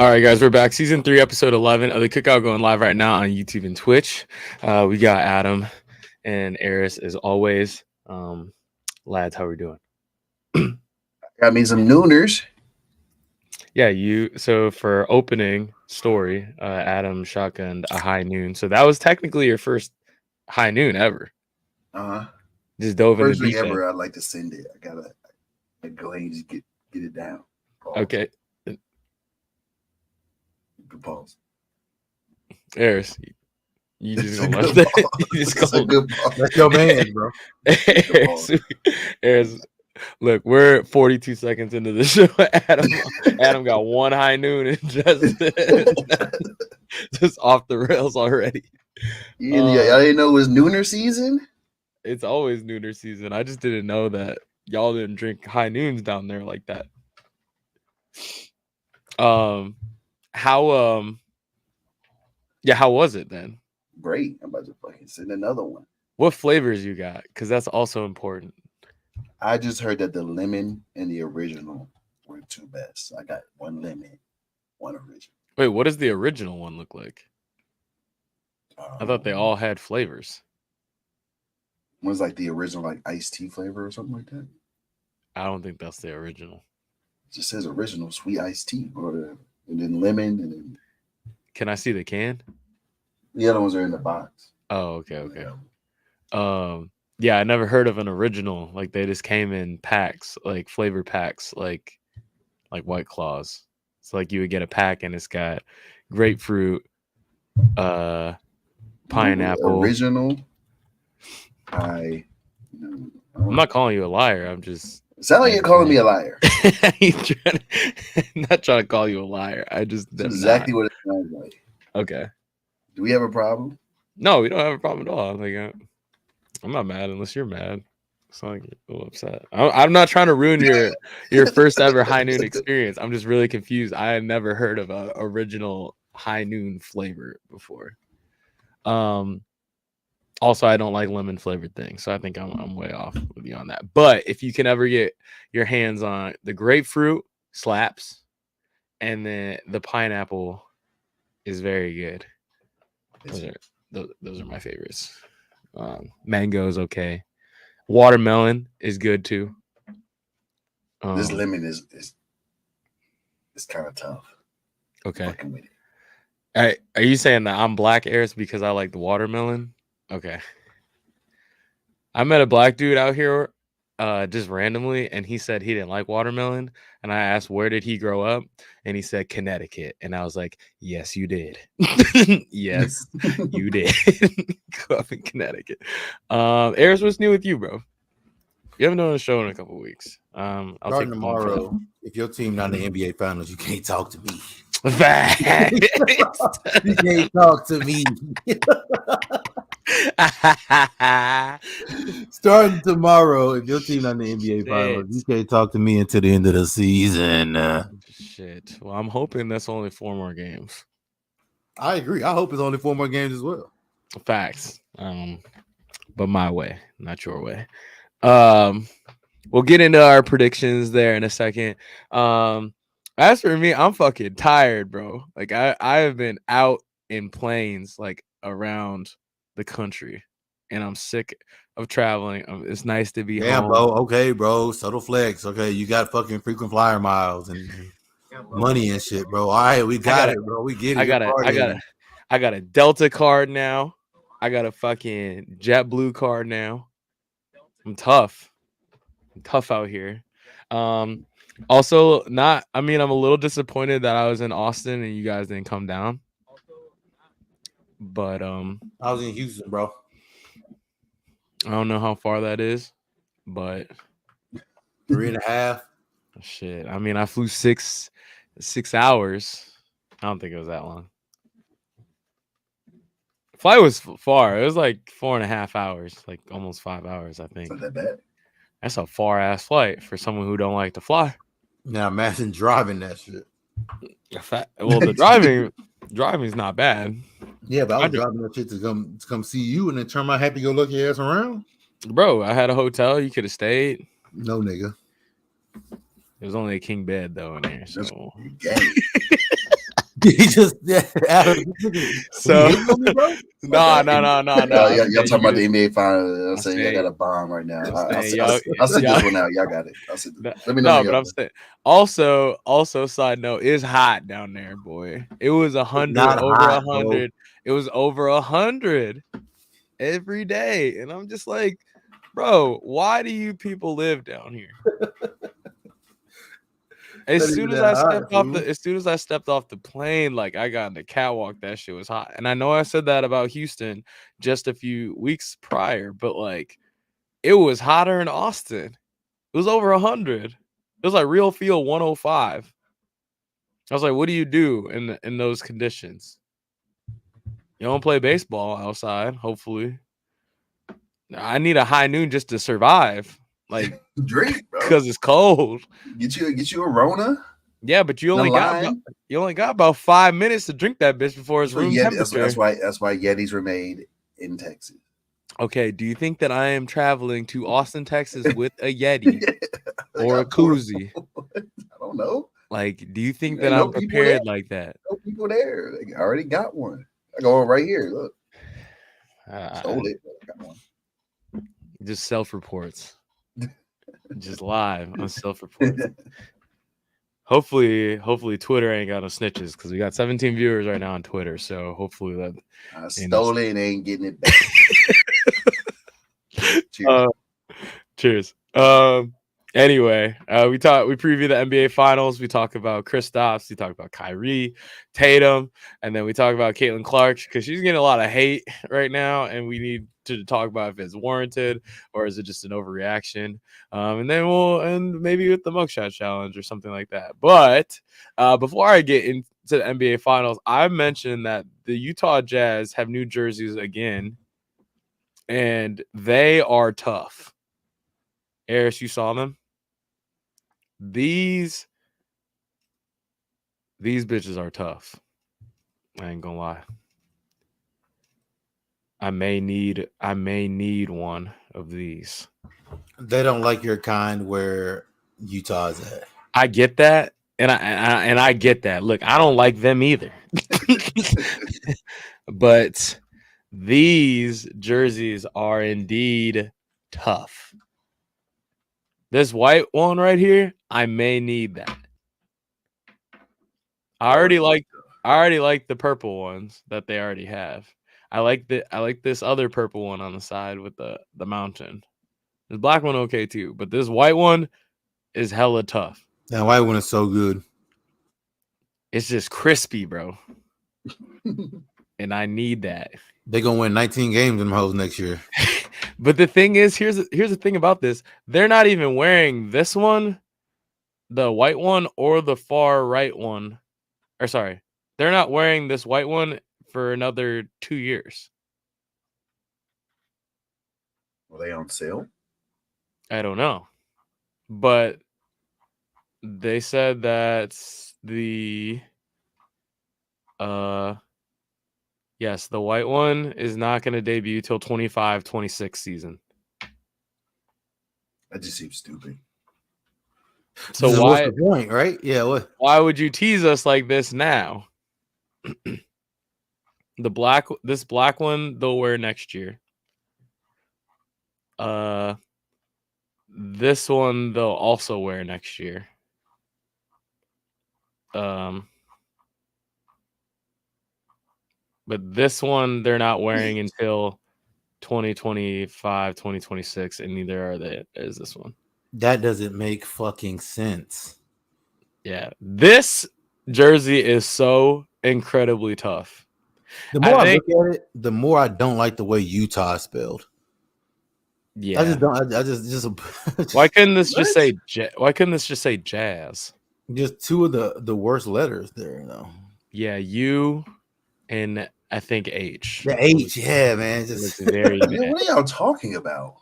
All right, guys, we're back. Season 3, episode 11 of the Cookout going live right now on YouTube and Twitch. We got Adam and Eris as always. Lads, how are we doing? Got me some nooners. Yeah, so for opening story, Adam shotgunned a high noon. So that was technically your first high noon ever. Just dove in the First deep thing end. ever, I'd like to send it. I gotta go ahead and just get it down. Pause. Okay. Pause. Eris, you just It's a gonna let good that. pause. You just It's a gonna good pause. That's your man, bro. Eris, look, we're 42 seconds into the show. Adam got one high noon and just off the rails already. Yeah, I didn't know it was nooner season. It's always nooner season. I just didn't know that y'all didn't drink high noons down there like that. How was it then? Great. I'm about to fucking send another one. What flavors you got? Because that's also important. I just heard that the lemon and the original were two best. I got one lemon, one original. Wait, what does the original one look like? I thought they all had flavors. One's like the original, like iced tea flavor or something like that. I don't think that's the original. It just says original sweet iced tea, and then lemon, and then. Can I see the can? The other ones are in the box. Oh, okay. Yeah, I never heard of an original. Like they just came in packs, like flavor packs, like White Claws. So like you would get a pack and it's got grapefruit, pineapple. Original. I'm not calling you a liar. I'm just. Sound like you're calling me a liar. I'm not trying to call you a liar. I just. That's exactly what it sounds like. Okay. Do we have a problem? No, we don't have a problem at all. Like, I'm not mad unless you're mad. It's not like you're a little upset. I'm not trying to ruin your first ever high noon experience. I'm just really confused. I had never heard of a original high noon flavor before. Also, I don't like lemon flavored things, so I think I'm way off with you on that. But if you can ever get your hands on the grapefruit, slaps, and then the pineapple is very good. Those are my favorites. Mango is okay. Watermelon is good too. This lemon is kind of tough. Okay. Are you saying that I'm black, Eris, because I like the watermelon? Okay. I met a black dude out here just randomly, and he said he didn't like watermelon. And I asked, where did he grow up? And he said, Connecticut. And I was like, yes, you did. Yes, you did. Grow up in Connecticut. Eris, what's new with you, bro? You haven't done a show in a couple weeks. I'll Starting tomorrow, if your team not in the NBA Finals, you can't talk to me. You can't talk to me. Starting tomorrow, if your team not in the NBA Finals, you can't talk to me until the end of the season. Shit. Well, I'm hoping that's only 4 more games. I agree. I hope it's only 4 more games as well. Facts. But my way, not your way. We'll get into our predictions there in a second. As for me, I'm fucking tired, bro. Like I have been out in planes like around the country, and I'm sick of traveling. It's nice to be home. Bro. Okay, bro. Subtle flex. Okay, you got fucking frequent flyer miles and money and shit, bro. All right, we got it, bro. We get it. I got a Delta card now. I got a fucking JetBlue card now. I'm tough out here. Also, I'm a little disappointed that I was in Austin and you guys didn't come down. But I was in Houston, bro. I don't know how far that is, but 3.5. Shit. I mean, I flew 6 hours. I don't think it was that long. Flight was far. It was like 4.5 hours, like almost 5 hours, I think. Not that bad. That's a far ass flight for someone who don't like to fly. Now imagine driving that shit. Well, the driving's not bad. Yeah, but I was driving that shit to come see you and then turn my happy-go-lucky ass around. Bro, I had a hotel. You could have stayed. No, nigga. There was only a king bed though in there. So He just So me, bro? no. Y'all talking about the NBA finals. I'm saying y'all got a bomb right now. I'll sit this one out. Y'all got it. I'll sit. Let me know. No, but I'm saying also side note, it's hot down there, boy. It was 100 over 100. It was over 100 every day, and I'm just like, bro, why do you people live down here? As soon as I stepped off the plane, like I got in the catwalk, that shit was hot. And I know I said that about Houston just a few weeks prior, but like it was hotter in Austin. It was over 100. It was like real feel 105. I was like, what do you do in those conditions? You don't play baseball outside, hopefully. I need a high noon just to survive. Like drink, bro. Because it's cold. Get you a Rona. Yeah, but you only got about 5 minutes to drink that bitch before it's room temperature. That's why Yetis were made in Texas. Okay, do you think that I am traveling to Austin, Texas with a Yeti or a koozie? I don't know. Like, do you think that I'm prepared like that? No people there. They already got one. I go right here. Look, sold it. I got one. Just self-reports. Just live on self-reports. Hopefully Twitter ain't got no snitches because we got 17 viewers right now on Twitter. So hopefully that I stole it and ain't getting it back. Cheers. Anyway, we preview the NBA finals. We talk about Kristaps. We talk about Kyrie, Tatum, and then we talk about Caitlin Clark because she's getting a lot of hate right now, and we need to talk about if it's warranted or is it just an overreaction. And then we'll end maybe with the mugshot challenge or something like that. But before I get into the NBA finals, I mentioned that the Utah Jazz have new jerseys again, and they are tough. Eris, you saw them? These bitches are tough. I ain't gonna lie. I may need one of these. They don't like your kind where Utah's at. I get that, and I get that. Look, I don't like them either. But these jerseys are indeed tough. This white one right here, I may need that. I already like the purple ones that they already have. I like this other purple one on the side with the mountain. This black one okay too, but this white one is hella tough. That white one is so good. It's just crispy, bro. And I need that. They're gonna win 19 games in the hoes next year. But the thing is, here's the thing about this. They're not even wearing this one, the white one, or the far right one. Or sorry, they're not wearing this white one for another 2 years. Were they on sale? I don't know. But they said that the yes, the white one is not going to debut till 25-26 season. That just seems stupid. So what's the point, right? Yeah. What? Why would you tease us like this now? This black one they'll wear next year. This one they'll also wear next year. But this one they're not wearing until 2025, 2026, and neither is this one. That doesn't make fucking sense. Yeah, this jersey is so incredibly tough. The more I look at it, the more I don't like the way Utah is spelled. Yeah, I just don't. I just. Why couldn't this just say? Why couldn't this just say Jazz? Just two of the worst letters there, though. Yeah, U and I think H. The H, yeah, man. Just very. What are y'all talking about?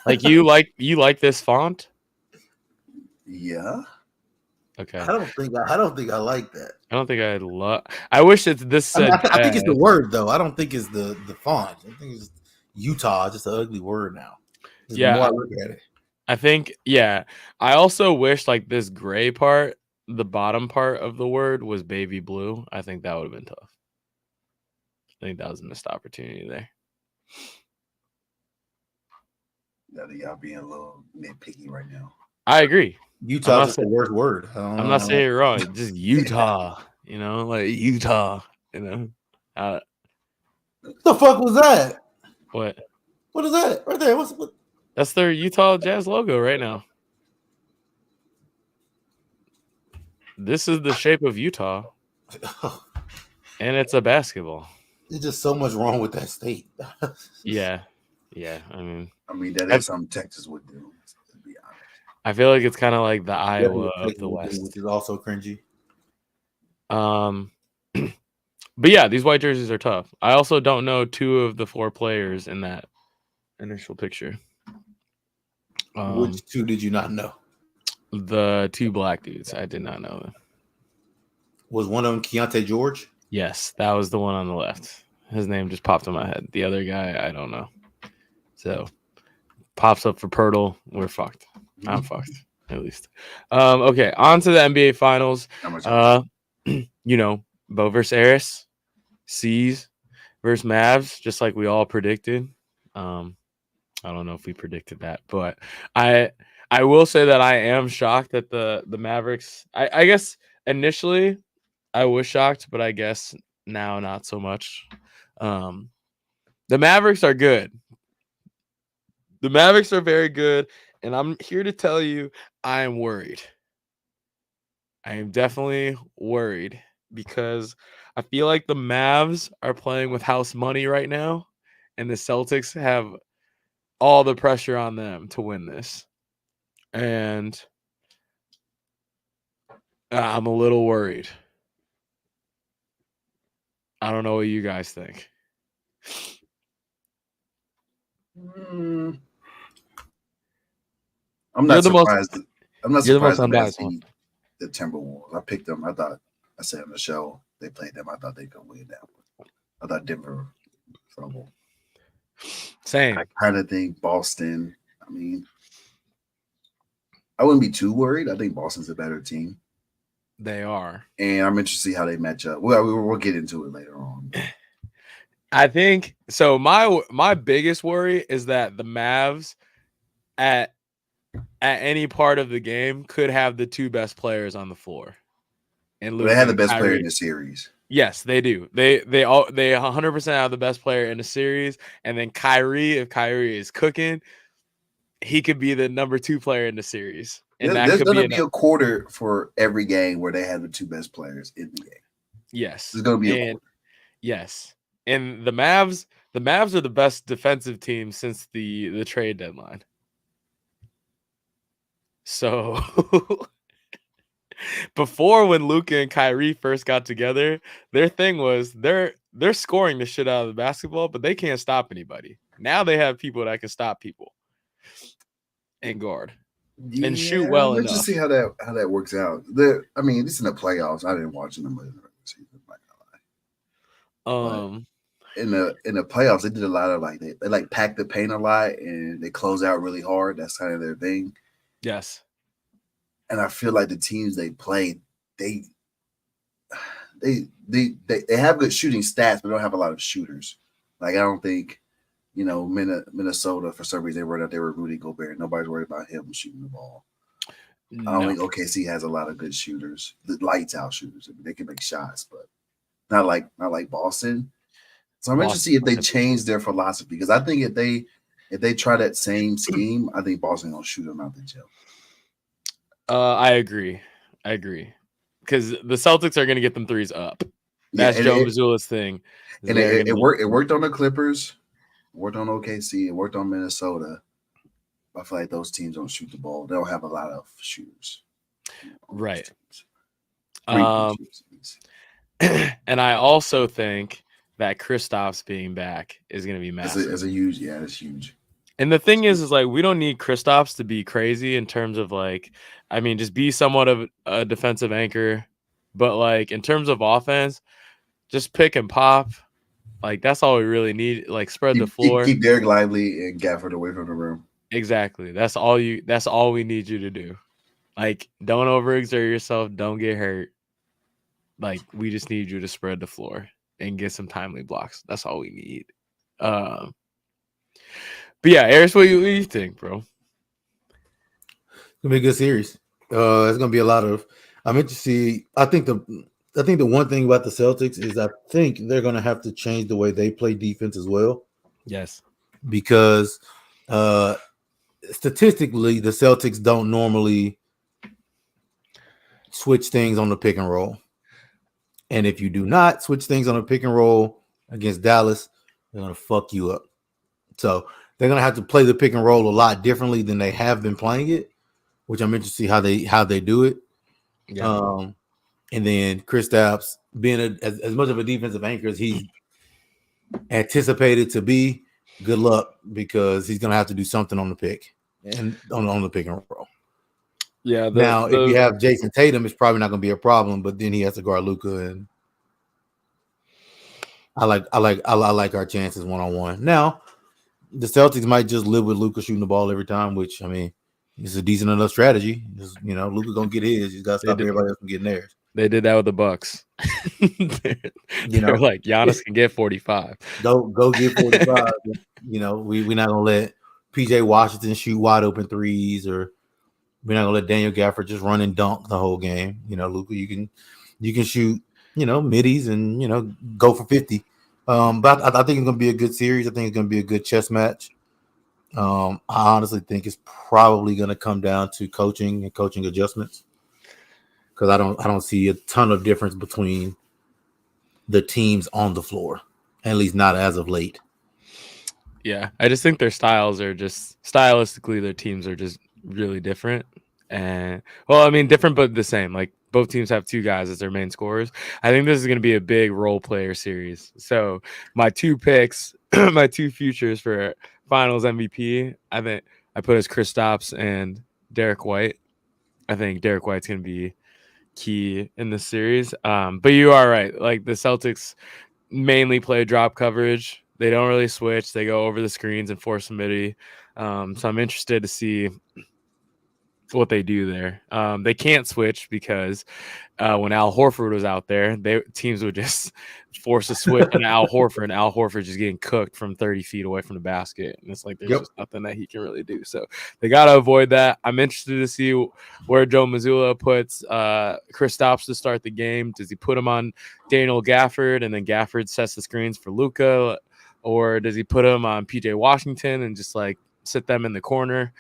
Like you like this font? Yeah. Okay. I don't think I like that. I don't think I love. I wish it's this said. I think it's the word though. I don't think it's the font. I think it's Utah, just an ugly word now. Just yeah. The more I look at it. I think I also wish like this gray part the bottom part of the word was baby blue, I think that would have been tough. I think that was a missed opportunity there. Y'all being a little nitpicky right now. I agree. Utah is the worst word. I'm not saying you're wrong. Just Utah, like Utah, What the fuck was that? What? What is that right there? What? That's their Utah Jazz logo right now. This is the shape of Utah, and it's a basketball. There's just so much wrong with that state. Yeah. I mean that is something Texas would do. To be honest, I feel like it's kind of like the Iowa of the West, which is also cringy. But yeah, these white jerseys are tough. I also don't know 2 of the 4 players in that initial picture. Which 2 did you not know? The 2 black dudes. I did not know them. Was one of them Keontae George? Yes, that was the one on the left. His name just popped in my head. The other guy, I don't know. So, pops up for Pirtle. We're fucked. I'm fucked, at least. Okay, on to the NBA Finals. Bo versus Eris. C's versus Mavs, just like we all predicted. I don't know if we predicted that, but I will say that I am shocked that the Mavericks. I guess initially I was shocked, but I guess now not so much. The Mavericks are good. The Mavericks are very good, and I'm here to tell you I am worried. I am definitely worried because I feel like the Mavs are playing with house money right now, and the Celtics have all the pressure on them to win this. And I'm a little worried. I don't know what you guys think. I'm not surprised. I'm not surprised the Mavs beat the Timberwolves. I picked them. I said on the show they played them. I thought they could win that one. I thought Denver trouble. Same. I kind of think Boston. I mean, I wouldn't be too worried. I think Boston's a better team. They are, and I'm interested to see how they match up. We'll get into it later on. I think so. My biggest worry is that the Mavs at any part of the game could have the 2 best players on the floor. And they have the best player in the series. Yes, they do. They 100% have the best player in the series. And then Kyrie, if Kyrie is cooking, he could be the number 2 player in the series. And there's going to be a quarter for every game where they have the 2 best players in the game. Yes, there's going to be a quarter. Yes, and the Mavs are the best defensive team since the trade deadline. So before, when Luka and Kyrie first got together, their thing was they're scoring the shit out of the basketball, but they can't stop anybody. Now they have people that can stop people and guard and shoot well enough. Let's just see how that works out. I mean, this in the playoffs. I didn't watch them in the regular season. In the playoffs, they did a lot of they like pack the paint a lot and they close out really hard. That's kind of their thing. Yes. And I feel like the teams they play, they have good shooting stats, but don't have a lot of shooters. Like I don't think, Minnesota for some reason they were Rudy Gobert. Nobody's worried about him shooting the ball. No. I don't think OKC has a lot of good shooters, the lights out shooters. I mean, they can make shots, but not like Boston. So I'm interested to see if they change their philosophy because I think if they try that same scheme, I think Boston gonna shoot them out the gym. I agree. Because the Celtics are going to get them threes up. That's Joe Mazzulla's thing. And it worked. It worked on the Clippers. It worked on OKC. It worked on Minnesota. I feel like those teams don't shoot the ball. They don't have a lot of shooters. Right. And I also think that Kristaps being back is going to be massive. It's huge. Yeah, it's huge. And the thing is we don't need Kristaps to be crazy in terms of just be somewhat of a defensive anchor. But in terms of offense, just pick and pop. That's all we really need. Spread the floor. Keep Derek Lively and Gafford away from the rim. Exactly. That's all we need you to do. Like, don't overexert yourself. Don't get hurt. Like, we just need you to spread the floor and get some timely blocks. That's all we need. But yeah, Eris, what do you think, bro? It's gonna be a good series. It's gonna be a lot of. I'm interested to see. I think the one thing about the Celtics is I think they're gonna have to change the way they play defense as well. Yes, because statistically, the Celtics don't normally switch things on the pick and roll. And if you do not switch things on a pick and roll against Dallas, they're going to fuck you up. So they're going to have to play the pick and roll a lot differently than they have been playing it, which I'm interested to see how they do it. Yeah. And then Kristaps being as much of a defensive anchor as he's anticipated to be, good luck because he's going to have to do something on the pick and on the pick and roll. Yeah. Now, if you have Jason Tatum, it's probably not going to be a problem, but then he has to guard Luka, and I like our chances one-on-one. Now, the Celtics might just live with Luka shooting the ball every time, which I mean, it's a decent enough strategy. Luka gonna get his. He's got to stop everybody else from getting theirs. They did that with the Bucks. They're like, Giannis can get 45. Go get 45. We're not gonna let PJ Washington shoot wide open threes, or we're not gonna let Daniel Gafford just run and dunk the whole game. Luka, you can shoot, middies and go for 50. But I think it's gonna be a good series. I think it's gonna be a good chess match. I honestly think it's probably gonna come down to coaching and coaching adjustments, because I don't see a ton of difference between the teams on the floor, at least not as of late. Yeah, I just think their styles are just stylistically, their teams are just really different. And different but the same. Like, both teams have two guys as their main scorers. I think this is going to be a big role player series. So my two picks, my two futures for Finals MVP, I think I put as Kristaps and Derek White. I think Derek White's going to be key in the series. But you are right. Like, the Celtics mainly play drop coverage. They don't really switch. They go over the screens and force humidity. So I'm interested to see what they do there. They can't switch because when Al Horford was out there, teams would just force a switch on Al Horford, and Al Horford just getting cooked from 30 feet away from the basket. And it's like there's just nothing that he can really do. So they got to avoid that. I'm interested to see where Joe Mazzulla puts Kristaps to start the game. Does he put him on Daniel Gafford, and then Gafford sets the screens for Luka? Or does he put him on PJ Washington and just like sit them in the corner?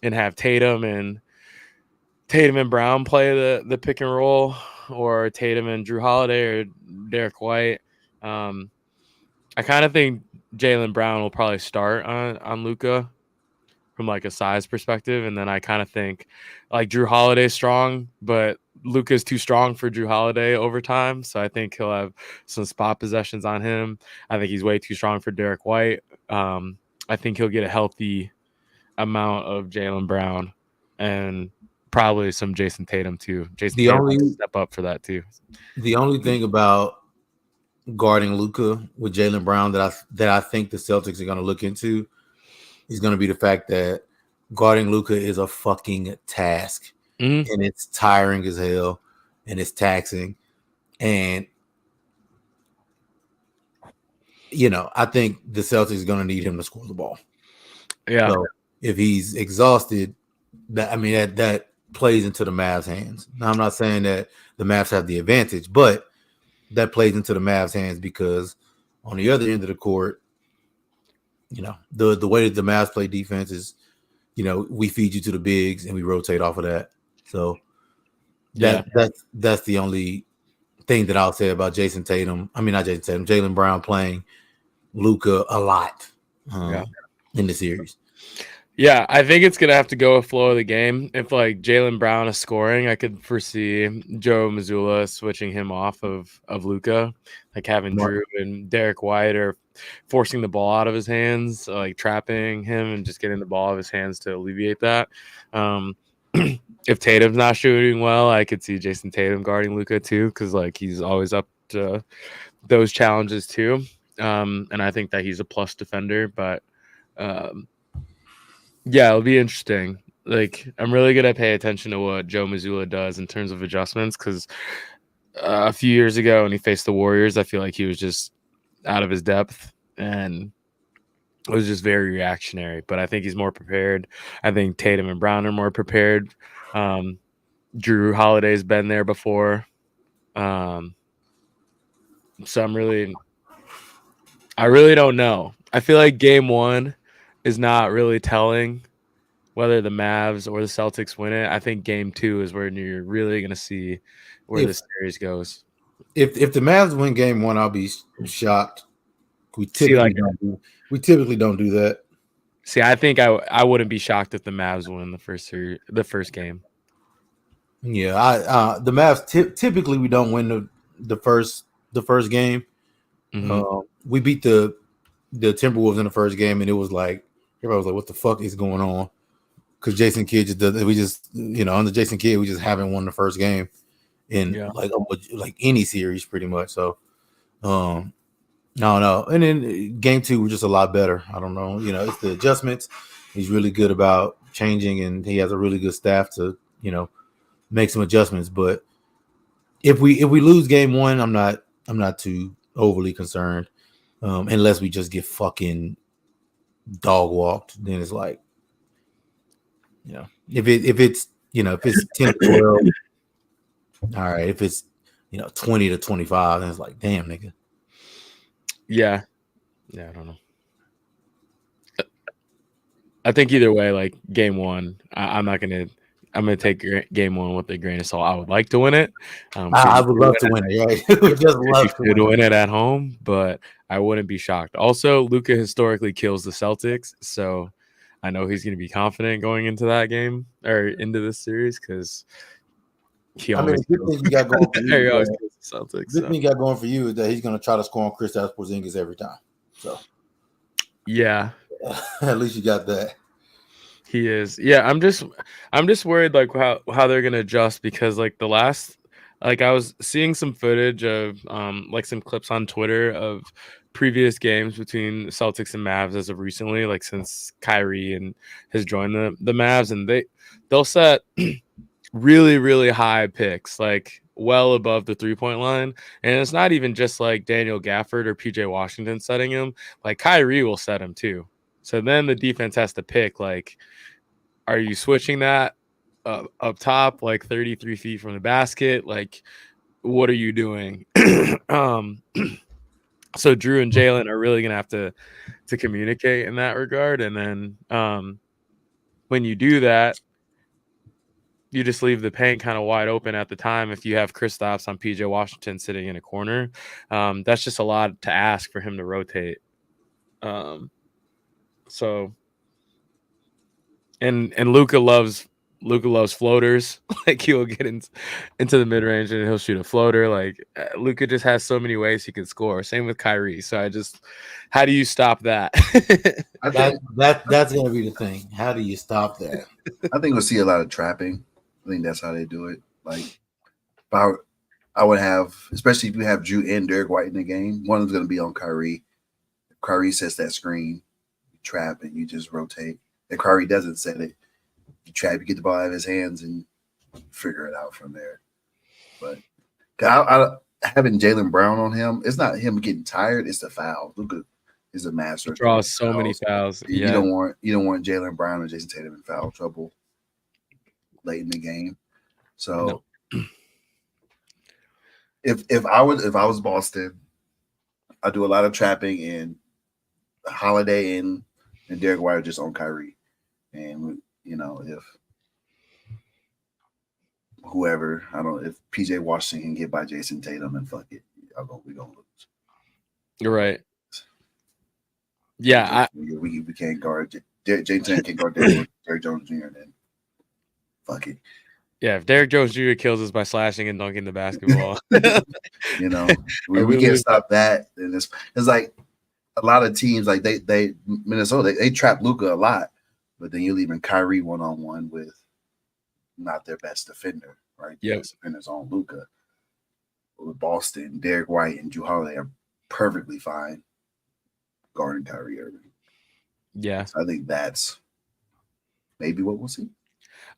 And have Tatum and Brown play the pick and roll, or Tatum and Drew Holiday or Derek White. I kind of think Jaylen Brown will probably start on Luka from like a size perspective, and then I kind of think like Drew Holiday's strong, but Luka's too strong for Drew Holiday over time. So I think he'll have some spot possessions on him. I think he's way too strong for Derek White. I think he'll get a healthy amount of Jaylen Brown and probably some Jason Tatum too. Jason Tatum will step up for that too. The only thing about guarding Luka with Jaylen Brown that I think the Celtics are going to look into is going to be the fact that guarding Luka is a fucking task, and it's tiring as hell, and it's taxing, and I think the Celtics are going to need him to score the ball. Yeah. So if he's exhausted, that plays into the Mavs' hands. Now, I'm not saying that the Mavs have the advantage, but that plays into the Mavs' hands because on the other end of the court, the way that the Mavs play defense is, we feed you to the bigs and we rotate off of that. So that's the only thing that I'll say about Jason Tatum. I mean, not Jason Tatum, Jaylen Brown playing Luka a lot in the series. Yeah, I think it's going to have to go with flow of the game. If like Jaylen Brown is scoring, I could foresee Joe Mazzulla switching him off of Luka, like having Drew and Derek White or forcing the ball out of his hands, like trapping him and just getting the ball out of his hands to alleviate that. If Tatum's not shooting well, I could see Jason Tatum guarding Luka too, because like he's always up to those challenges too. And I think that he's a plus defender, but yeah, it'll be interesting. I'm really gonna pay attention to what Joe Mazzulla does in terms of adjustments because a few years ago when he faced the Warriors, I feel like he was just out of his depth and it was just very reactionary. But I think he's more prepared. I think Tatum and Brown are more prepared. Drew Holiday's been there before. So I really don't know. I feel like game one is not really telling whether the Mavs or the Celtics win it. I think game two is where you're really going to see where the series goes. If the Mavs win game one, I'll be shocked. We typically don't do that. See, I think I wouldn't be shocked if the Mavs win the first game. Yeah, the Mavs typically we don't win the first game. Mm-hmm. We beat the Timberwolves in the first game, and it was like everybody was like, "What the fuck is going on?" Because Jason Kidd just does. We just under Jason Kidd, we just haven't won the first game in like any series pretty much. So, no. And then game two was just a lot better. I don't know. It's the adjustments. He's really good about changing, and he has a really good staff to make some adjustments. But if we lose game one, I'm not too overly concerned, unless we just get fucking dog walked. Then it's like, if it's 10-12, all right. If it's 20-25, then it's like, damn, nigga. Yeah, I don't know. I think either way, like game one, I'm gonna take game one with a grain of salt. I would like to win it. I would love to win it. Right? We just love to win it at home, but I wouldn't be shocked. Also, Luka historically kills the Celtics, so I know he's going to be confident going into that game or into this series because he always. The good thing you got going for you, he always kills the Celtics. Good thing you got going for you is that he's going to try to score on Kristaps Porzingis every time. So, yeah, at least you got that. He is. Yeah, I'm just worried like how they're gonna adjust because like the last like I was seeing some footage of like some clips on Twitter of previous games between Celtics and Mavs as of recently, like since Kyrie and has joined the Mavs, and they'll set really, really high picks, like well above the 3-point line. And it's not even just like Daniel Gafford or PJ Washington setting him, like Kyrie will set him too. So then the defense has to pick, like, are you switching that up top, like 33 feet from the basket? Like, what are you doing? So Drew and Jalen are really going to have to communicate in that regard. And then when you do that, you just leave the paint kind of wide open at the time. If you have Kristaps on PJ Washington sitting in a corner, that's just a lot to ask for him to rotate. So, and Luka loves floaters. Like he'll get into the mid range and he'll shoot a floater. Like Luka just has so many ways he can score. Same with Kyrie. So how do you stop that? That's gonna be the thing. How do you stop that? I think we'll see a lot of trapping. I think that's how they do it. Like, I would have, especially if you have Drew and Derek White in the game, one of them's going to be on Kyrie. If Kyrie sets that screen, you trap and you just rotate. If Kyrie doesn't set it, you trap, you get the ball out of his hands and figure it out from there. But having Jaylen Brown on him, it's not him getting tired, it's the foul. Luka is a master. He draws so many fouls. You don't want Jaylen Brown or Jason Tatum in foul trouble late in the game. So if I was Boston, I'd do a lot of trapping, and Holiday and Derek White are just on Kyrie. And if whoever, if PJ Washington can get by Jason Tatum, and fuck it, we're gonna lose. You're right. Yeah, we can't guard Jason Tatum can't guard Derek Jones Jr. Then fuck it. Yeah, if Derek Jones Jr. kills us by slashing and dunking the basketball, we can't stop that. And it's like a lot of teams, like Minnesota, they trap Luka a lot, but then you're leaving Kyrie one-on-one with not their best defender, right? Yeah, best defender's on Luka. With Boston, Derek White and Drew Holiday are perfectly fine guarding Kyrie Irving. Yeah, so I think that's maybe what we'll see.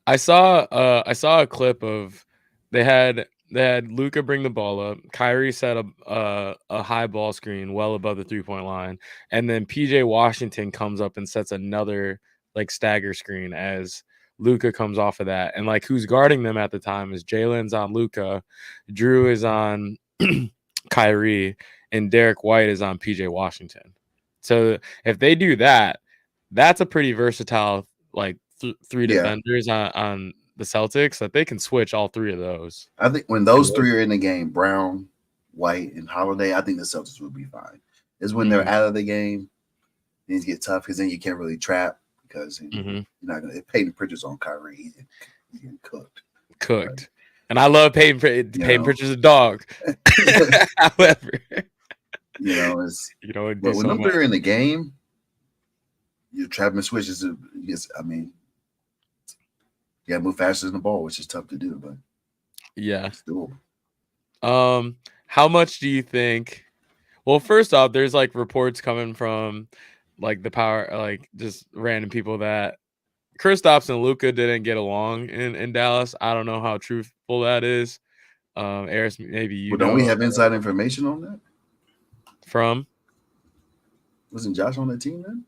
I saw a clip of they had Luka bring the ball up. Kyrie set a high ball screen well above the 3-point line, and then PJ Washington comes up and sets another like stagger screen as Luka comes off of that. And like who's guarding them at the time is Jalen's on Luka, Drew is on Kyrie, and Derek White is on PJ Washington. So if they do that, that's a pretty versatile like three Yeah. defenders on the Celtics that they can switch all three of those. I think when those three are in the game, Brown, White, and Holiday, I think the Celtics will be fine. It's when they're out of the game, things get tough because then you can't really trap because you're not gonna. If Peyton Pritchard's on Kyrie, he's getting cooked. Right? And I love Peyton Pritchard's a dog. However, it's but when them three are in the game, your trap and switch is. I mean, you gotta move faster than the ball, which is tough to do, but yeah, it's doable. How much do you think? Well, first off, there's like reports coming from like the power, like just random people that Kristaps and Luka didn't get along in Dallas. I don't know how truthful that is. Eris, maybe you. But don't we have inside information on that? From? Wasn't Josh on the team then?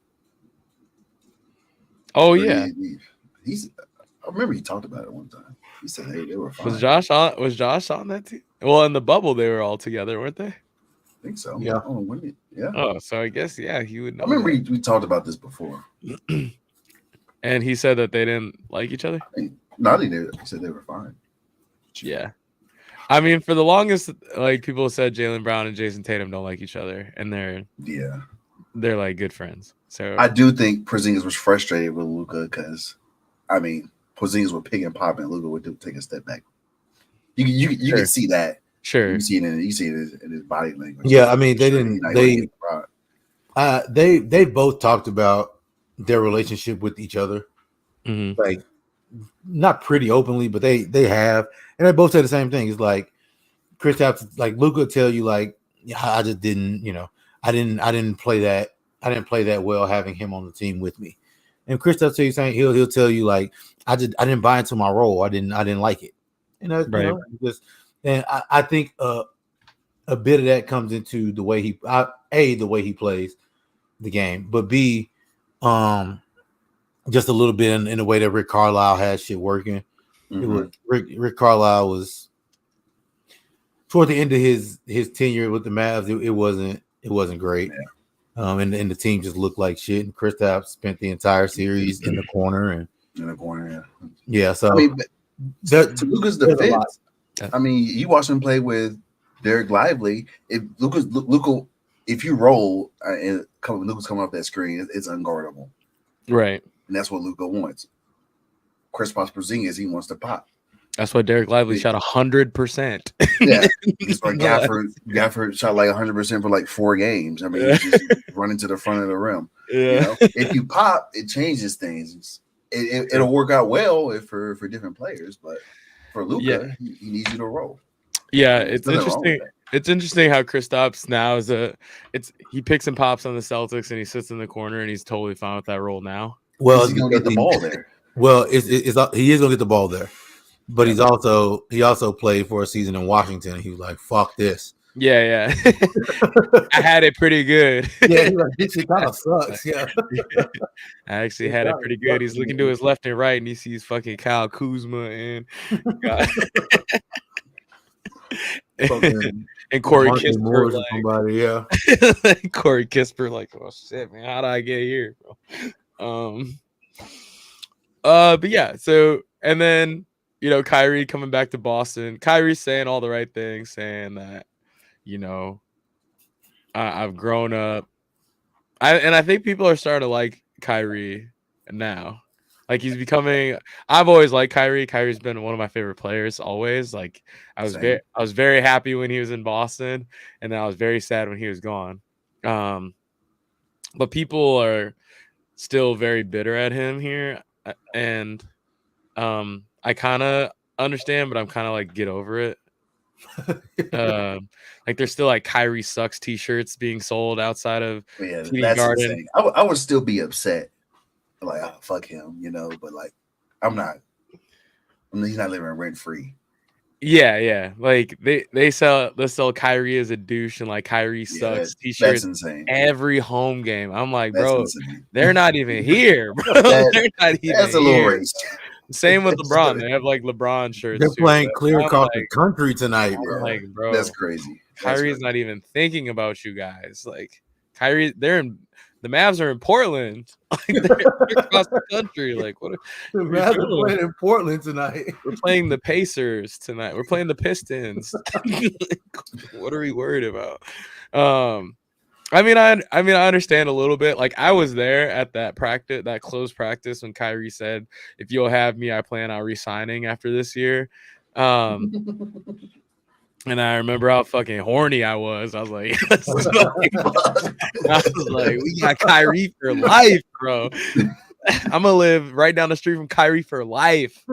Oh yeah, he's. I remember he talked about it one time. He said, "Hey, they were fine." Was Josh on that team? Well, in the bubble, they were all together, weren't they? I think so. Yeah. Yeah. Oh, so I guess he would know. I remember we talked about this before. And he said that they didn't like each other. He said they were fine. Yeah. I mean, for the longest, like people said, Jaylen Brown and Jason Tatum don't like each other, and they're like good friends. So I do think Porzingis was frustrated with Luka because, I mean, Porzingis would pick and pop, and Luka would take a step back. You can see that. Sure. You see it in his body language. Yeah, I mean, they didn't. They both talked about their relationship with each other, like not pretty openly, but they have, and they both say the same thing. It's like Kristaps, like Luka will tell you, like, I just didn't, I didn't play that well having him on the team with me. And Kristaps tell you saying he'll tell you like I didn't buy into my role. I didn't like it. And I think a bit of that comes into the way the way he plays the game, but B, just a little bit in the way that Rick Carlisle had shit working. It was Rick Carlisle was toward the end of his tenure with the Mavs. It wasn't great. Yeah. And the team just looked like shit. And Kristaps spent the entire series in the corner. Yeah. So I mean, to Luka's defense, I mean, you watch him play with Derek Lively. If you roll and Luka's coming off that screen, it's unguardable. Right. And that's what Luka wants. Kristaps Porzingis, he wants to pop. That's why Derek Lively shot 100%. Yeah. Gafford shot like 100% for like 4 games. I mean, he's just running to the front of the rim. Yeah. If you pop, it changes things. It'll work out well for different players, but for Luka, he needs you to roll. Yeah, it's interesting. It's interesting how Kristaps now he picks and pops on the Celtics and he sits in the corner and he's totally fine with that role now. Well, he's gonna get the ball there. Well, he is gonna get the ball there, but he also played for a season in Washington. And he was like, "Fuck this." Yeah. I had it pretty good. Yeah, he's like, this shit kind of sucks. Yeah. I actually had it pretty good. He's looking to his left and right, and he sees fucking Kyle Kuzma and Corey Kispert, like, somebody, yeah. Corey Kispert, like, oh shit, man, how did I get here, bro? But yeah, so and then Kyrie coming back to Boston. Kyrie's saying all the right things, saying that I've grown up. I think people are starting to like Kyrie now. Like he's becoming. I've always liked Kyrie. Kyrie's been one of my favorite players always. Like I was very happy when he was in Boston, and then I was very sad when he was gone. But people are still very bitter at him here, and I kind of understand, but I'm kind of like, get over it. Like there's still like Kyrie sucks t-shirts being sold outside of TD Garden. Insane. I would still be upset, like, oh, fuck him, but like I'm not. I mean, he's not living rent free. Yeah. Like they sell Kyrie as a douche and like Kyrie sucks That's t-shirts insane. every home game. I'm like, That's bro, insane. they're not even here, bro. They're not even That's a little here. racist. Same with LeBron. They have like LeBron shirts. They're too, playing but clear I'm across like, the country tonight, I'm bro. like, bro, That's crazy. Kyrie's not even thinking about you guys. Like Kyrie, the Mavs are in Portland. Like they're across the country. Like what? The What are Mavs you are doing? playing in Portland tonight. We're playing the Pacers tonight. We're playing the Pistons. What are we worried about? I mean, I understand a little bit. Like I was there at that practice, that closed practice when Kyrie said, "If you'll have me, I plan on resigning after this year." And I remember how fucking horny I was. I was like, we got Kyrie for life, bro. I'm gonna live right down the street from Kyrie for life.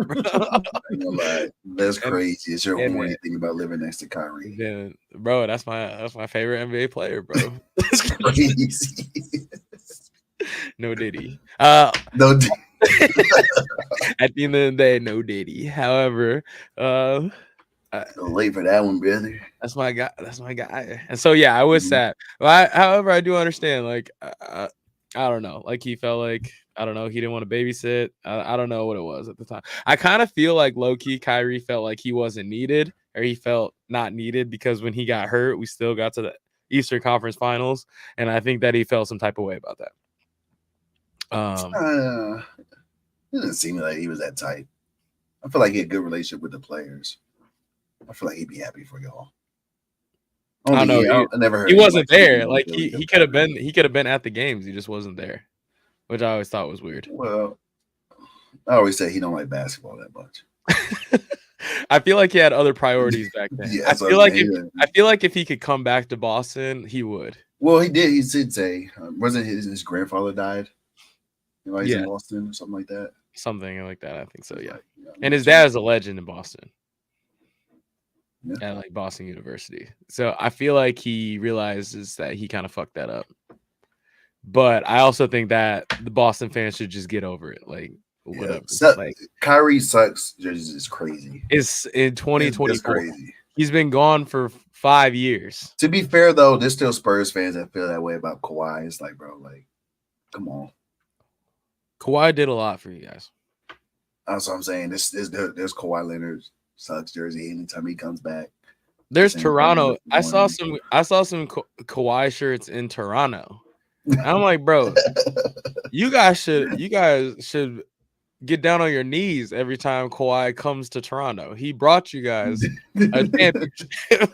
That's crazy. It's your horny thing about living next to Kyrie. Then, bro, that's my favorite NBA player, bro. That's crazy. No Diddy. No. At the end of the day, no Diddy. However, late for that one, brother. That's my guy. That's my guy. And so yeah, I was sad. However, I do understand. Like, I don't know. Like he felt like I don't know. He didn't want to babysit. I don't know what it was at the time. I kind of feel like low key Kyrie felt like he wasn't needed, or he felt not needed because when he got hurt, we still got to the Eastern Conference Finals, and I think that he felt some type of way about that. It didn't seem like he was that type. I feel like he had a good relationship with the players. I feel like he'd be happy for y'all. I don't know. I never heard he wasn't there. Like he could have been. He could have been at the games. He just wasn't there, which I always thought was weird. Well, I always say he don't like basketball that much. I feel like he had other priorities back then. Yeah, I feel like if he could come back to Boston, he would. Well, he did. He did say, wasn't his grandfather died? While he's in Boston or something like that. Something like that. I think so. Yeah. And his dad is a legend in Boston. Yeah. At like Boston University. So I feel like he realizes that he kind of fucked that up. But I also think that the Boston fans should just get over it. Like whatever. Like Kyrie sucks is crazy. It's in 2024. He's been gone for 5 years. To be fair though, there's still Spurs fans that feel that way about Kawhi. It's like, bro, like, come on. Kawhi did a lot for you guys. That's what I'm saying. There's Kawhi Leonard sucks jersey anytime he comes back. There's Toronto. I saw some Kawhi shirts in Toronto. I'm like, bro, you guys should get down on your knees every time Kawhi comes to Toronto. He brought you guys a championship.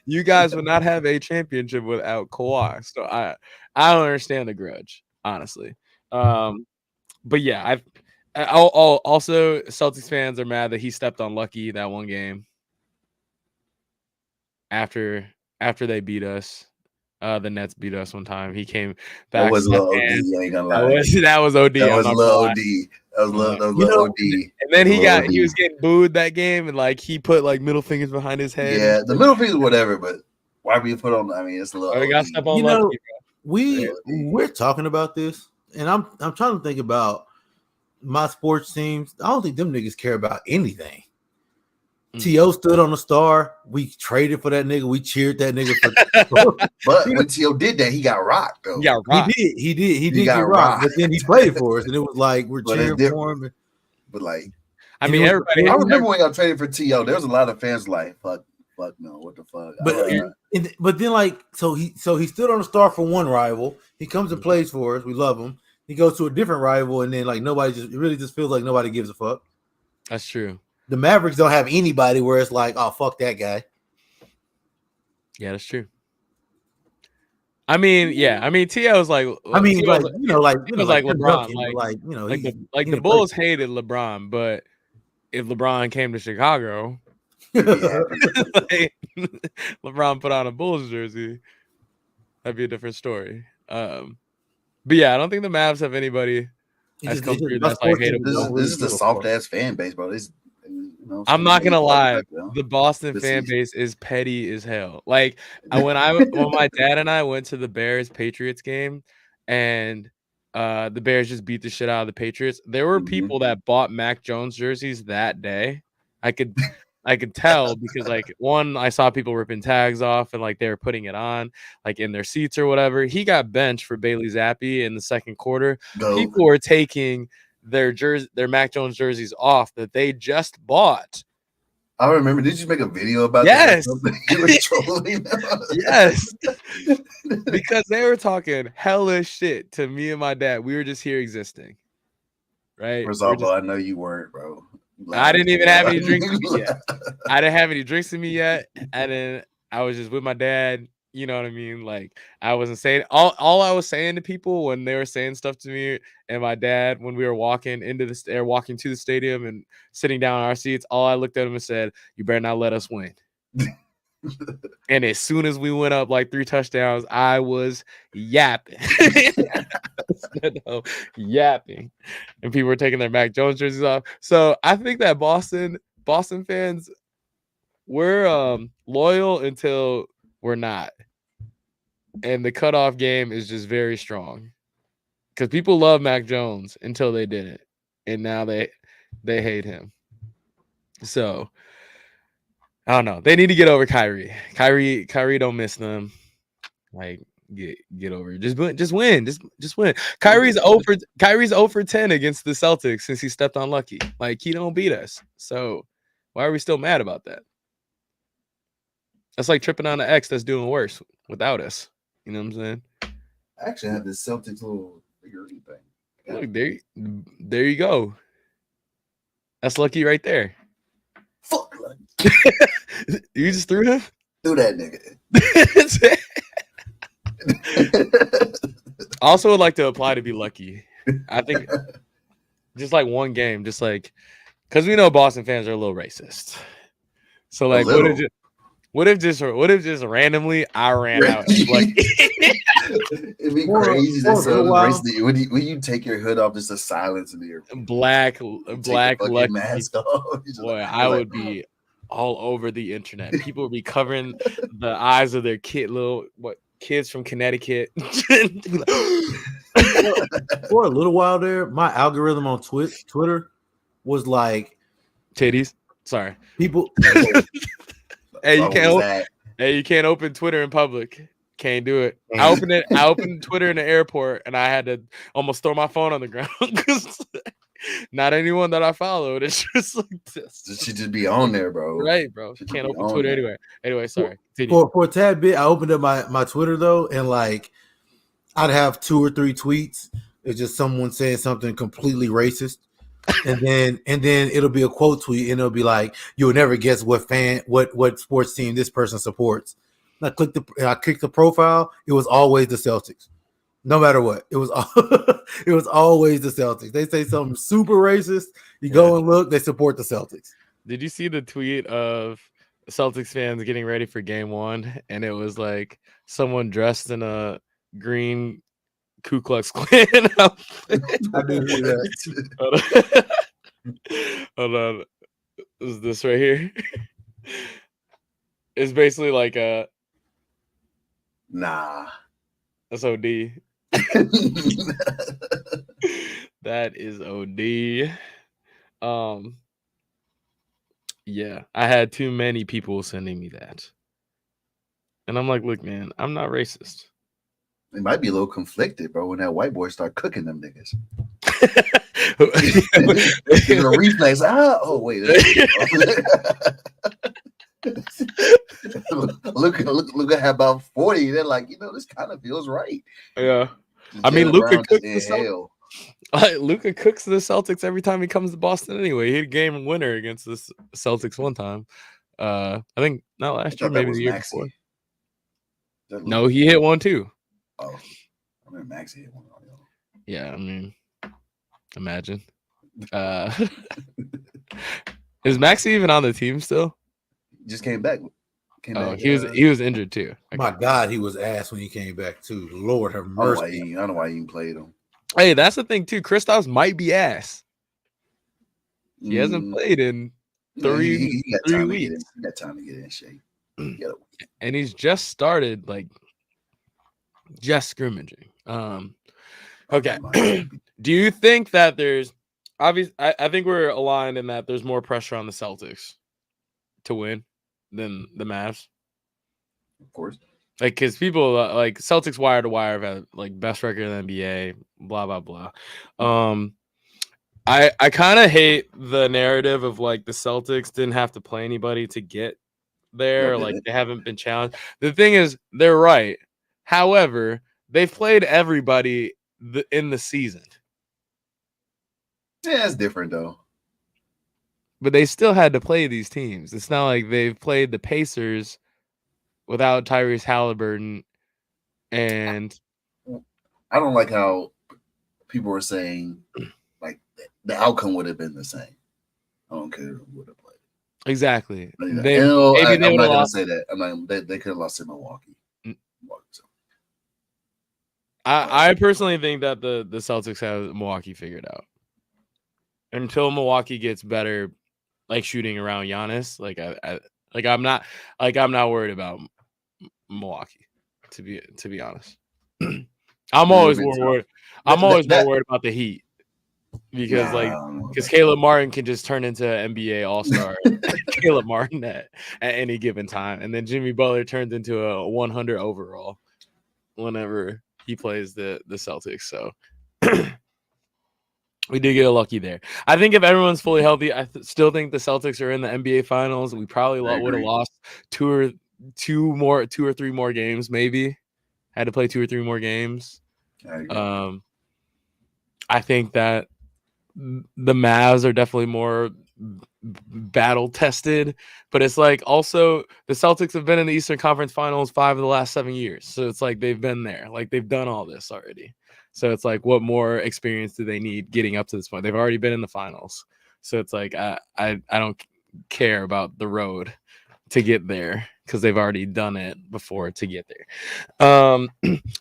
You guys would not have a championship without Kawhi. So I don't understand the grudge, honestly. But yeah, also Celtics fans are mad that he stepped on Lucky that one game after they beat us. The Nets beat us one time. He came back. That was a little OD. I ain't gonna lie. That was OD. That was a little OD. That was a little OD. And then he was getting booed that game, and like he put like middle fingers behind his head. Yeah, the middle fingers, whatever. But why we put on? I mean, it's a little. We got to step on Lucky. We're talking about this, and I'm trying to think about my sports teams. I don't think them niggas care about anything. T.O. stood on the star. We traded for that nigga. We cheered that nigga for. But when T.O. did that, he got rocked though. He did get rocked. But then he played for us, and it was like we're cheering for him. But like, I mean, everybody. I remember when y'all traded for T.O. There was a lot of fans like, fuck no, what the fuck. But then like, so he stood on the star for one rival. He comes and plays for us. We love him. He goes to a different rival, and then like it really just feels like nobody gives a fuck. That's true. The Mavericks don't have anybody where it's like, oh, fuck that guy. Yeah, that's true. I mean, yeah. I mean, T.O. was like, like LeBron. Like the Bulls hated LeBron, but if LeBron came to Chicago, LeBron put on a Bulls jersey, that'd be a different story. But yeah, I don't think the Mavs have anybody that's come through that's like hateable. This is the soft ass fan base, bro. I'm not gonna lie, the Boston fan base is petty as hell. Like when my dad and I went to the Bears Patriots game, and the Bears just beat the shit out of the Patriots. There were people that bought Mac Jones jerseys that day. I could tell because like one, I saw people ripping tags off and like they were putting it on like in their seats or whatever. He got benched for Bailey Zappi in the second quarter. People were taking their Mac Jones jerseys off that they just bought. I remember. Did you make a video about that? Yes. You were trolling. Yes. Because they were talking hella shit to me and my dad. We were just here existing. Right? First of all, I know you weren't, bro. I didn't even have any drinks in me yet. I didn't have any drinks in me yet. And then I was just with my dad. You know what I mean? Like I wasn't saying all I was saying to people when they were saying stuff to me and my dad when we were walking walking to the stadium and sitting down in our seats, all I looked at him and said, "You better not let us win." And as soon as we went up like 3 touchdowns, I was yapping. Yapping. And people were taking their Mac Jones jerseys off. So I think that Boston fans, we're loyal until we're not. And the cutoff game is just very strong. Because people love Mac Jones until they didn't. And now they hate him. So I don't know. They need to get over Kyrie. Kyrie don't miss them. Like get over it. Just win. Just win. Kyrie's 0 for 10 against the Celtics since he stepped on Lucky. Like he don't beat us. So why are we still mad about that? That's like tripping on an ex that's doing worse without us. You know what I'm saying? I actually have this Celtics little figurine thing. Yeah. Look, there you go. That's Lucky right there. Fuck Lucky. You just threw him? Threw that nigga. Also would like to apply to be lucky. I think just like one game, just like because we know Boston fans are a little racist. So like what if just randomly I ran out like it'd be crazy that so when you take your hood off, just a silence in the air. Black Lucky mask off. Boy, I would be all over the internet. People would be covering the eyes of their kids from Connecticut. For a little while there, my algorithm on Twitter was like titties. Sorry, people. You can't open Twitter in public. Can't do it. I opened Twitter in the airport, and I had to almost throw my phone on the ground because not anyone that I followed. It's just like this. It should just be on there, bro. Right, bro. You can't open Twitter anyway. Anyway, sorry. For a tad bit, I opened up my Twitter though, and like I'd have 2 or 3 tweets. It's just someone saying something completely racist. And then it'll be a quote tweet, and it'll be like, "You'll never guess what sports team this person supports." And I clicked the profile. It was always the Celtics, no matter what. It was always the Celtics. They say something super racist. You go and look. They support the Celtics. Did you see the tweet of Celtics fans getting ready for Game 1, and it was like someone dressed in a green Ku Klux Klan outfit? I did hear that. Hold on. Is this right here? It's basically like a nah. That's OD. That is OD. Yeah, I had too many people sending me that. And I'm like, look, man, I'm not racist. It might be a little conflicted, bro, when that white boy start cooking them niggas. Give a reflex. Wait. look at how about 40. They're like, this kind of feels right. Yeah. I mean, Luka cooks the Celtics every time he comes to Boston anyway. He had a game winner against the Celtics one time. I think not last year, maybe the year before. No, he hit one too. Oh, I remember Maxey hit one. Yeah, I mean, imagine. Is Maxey even on the team still? Just came back. He was injured too. My God, he was ass when he came back too. Lord have mercy. I don't know why he even played him. Hey, that's the thing too. Kristaps might be ass. He hasn't played in 3 weeks. He got time to get in shape. And he's just started just scrimmaging. Okay. Do you think that there's obvious? I think we're aligned in that there's more pressure on the Celtics to win than the Mavs. Of course. Like, because people like Celtics wire to wire have had like best record in the NBA, blah blah blah. I kind of hate the narrative of like the Celtics didn't have to play anybody to get there. Like they haven't been challenged. The thing is, they're right. However, they've played everybody in the season. Yeah, it's different though. But they still had to play these teams. It's not like they've played the Pacers without Tyrese Halliburton. And I don't like how people were saying like the outcome would have been the same. I don't care who would have played. Exactly. I'm not going to say that. They could have lost to Milwaukee. So. I personally think that the Celtics have Milwaukee figured out. Until Milwaukee gets better, like shooting around Giannis, I'm not worried about Milwaukee. To be honest, I'm always more worried. I'm always more worried about the Heat because Caleb Martin can just turn into an NBA All-Star. Caleb Martin at any given time, and then Jimmy Butler turns into a 100 overall whenever he plays the Celtics. So. We did get lucky there. I think if everyone's fully healthy, I still think the Celtics are in the NBA Finals. We probably would have lost two or three more games. Maybe had to play 2 or 3 more games. I think that the Mavs are definitely more battle tested, but it's like also the Celtics have been in the Eastern Conference Finals 5 of the last 7 years, so it's like they've been there, like they've done all this already. So it's like, what more experience do they need getting up to this point? They've already been in the finals. So it's like, I don't care about the road to get there because they've already done it before to get there.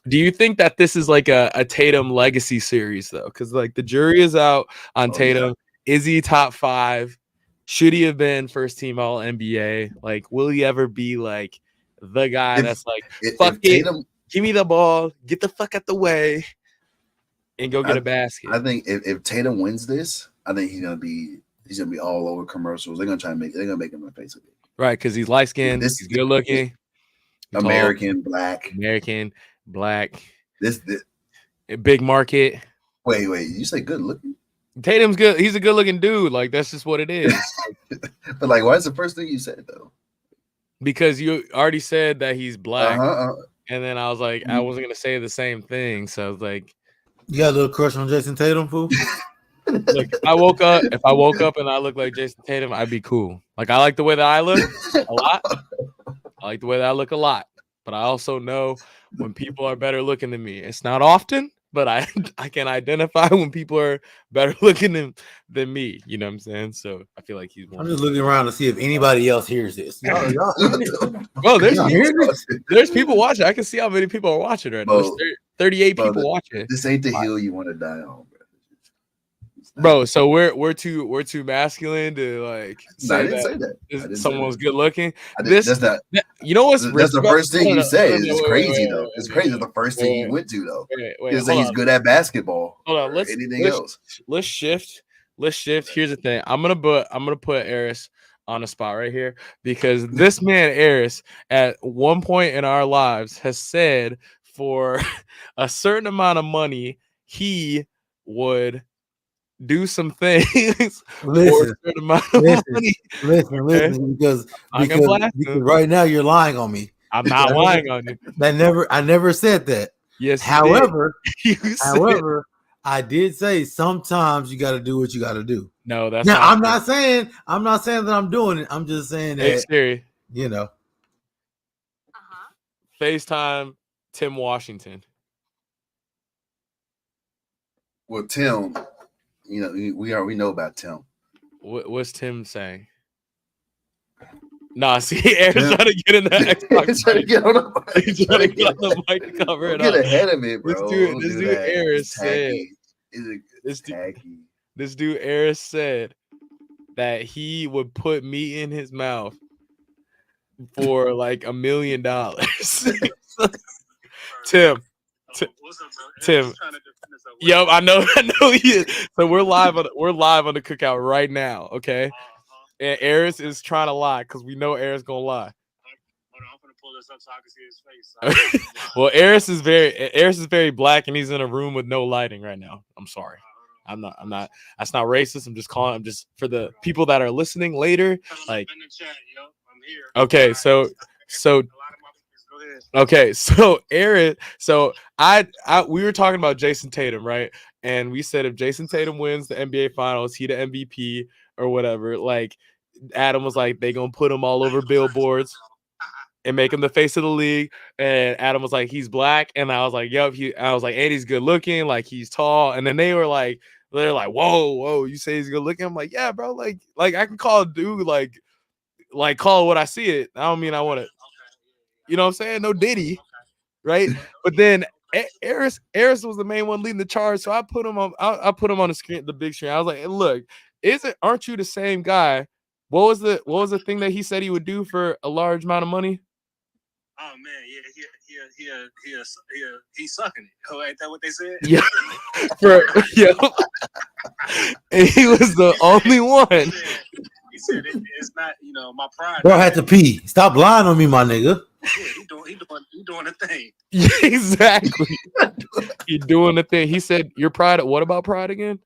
Do you think that this is like a Tatum legacy series though? Because like the jury is out on Tatum. Yeah. Is he top 5? Should he have been first team All NBA? Like, will he ever be like the guy that's like, fuck it, Tatum, give me the ball, get the fuck out the way, and go get a basket? I think if Tatum wins this, I think he's gonna be all over commercials. They're gonna make him a face of it. Right, because he's light skinned, he's good looking, American, black. This big market. Wait, you say good looking? Tatum's good. He's a good looking dude. Like that's just what it is. But like, why is the first thing you said though? Because you already said that he's black, and then I was like, I wasn't gonna say the same thing. So I was like, you got a little crush on Jason Tatum, fool? Like if I woke up and I look like Jason Tatum, I'd be cool. Like I like the way that I look a lot. I like the way that I look a lot. But I also know when people are better looking than me. It's not often, but I can identify when people are better looking than me. You know what I'm saying? So I feel like he's more. I'm just looking around to see if anybody else hears this. Bro, there's people watching. I can see how many people are watching right now. There's 38 people watching. This ain't the hill you want to die on, bro. So we're too masculine to like say that someone's good looking. You know what's that's the first thing you say. It's crazy though. It's crazy. That's the first thing you went to though. You say he's good at basketball. Hold on. Let's shift. Here's the thing. I'm gonna put Eris on the spot right here because this man Eris at one point in our lives has said for a certain amount of money he would do some things. Listen, because right now you're lying on me. I'm not lying on you. I never said that. Yes. However, I did say sometimes you got to do what you got to do. No, that's now. I'm not saying that I'm doing it. I'm just saying that Siri, you know. FaceTime Tim Washington. Well, Tim, you know we know about Tim. What's Tim saying? Nah, see, Aaron's trying to get in the Xbox. He's trying to get on the mic to cover it up. Get ahead of it, bro. This dude Eris said. This dude Eris said that he would put meat in his mouth for like $1 million. Tim. Yep, I know. I know he is. So we're live on the cookout right now. Okay, and Eris is trying to lie because we know Eris gonna lie. I'm gonna pull this up so I can see his face. Well, Eris is very black, and he's in a room with no lighting right now. I'm sorry. I'm not. That's not racist. I'm just for the people that are listening later. Like, in the chat, yo, I'm here. Okay, so okay, so Aaron, so we were talking about Jason Tatum, right? And we said if Jason Tatum wins the NBA Finals, he the MVP or whatever. Like, Adam was like, they gonna put him all over billboards and make him the face of the league. And Adam was like, he's black, and I was like, yep. I was like, and he's good looking, like he's tall. And then they're like, whoa, you say he's good looking? I'm like, yeah, bro, like I can call a dude like call it what I see it. I don't mean I want to, you know what I'm saying? No Diddy, right? But then Eris was the main one leading the charge, so I put him on. I put him on the screen, the big screen. I was like, hey, look, aren't you the same guy? What was the thing that he said he would do for a large amount of money? Oh man, yeah, he's sucking it. Oh, ain't that what they said? Yeah, and he was the only one. He said it's not, my pride. Bro, I had to pee. Stop lying on me, my nigga. Yeah, he doing the thing. Yeah, exactly. He doing the thing. He said, "Your pride." What about pride again?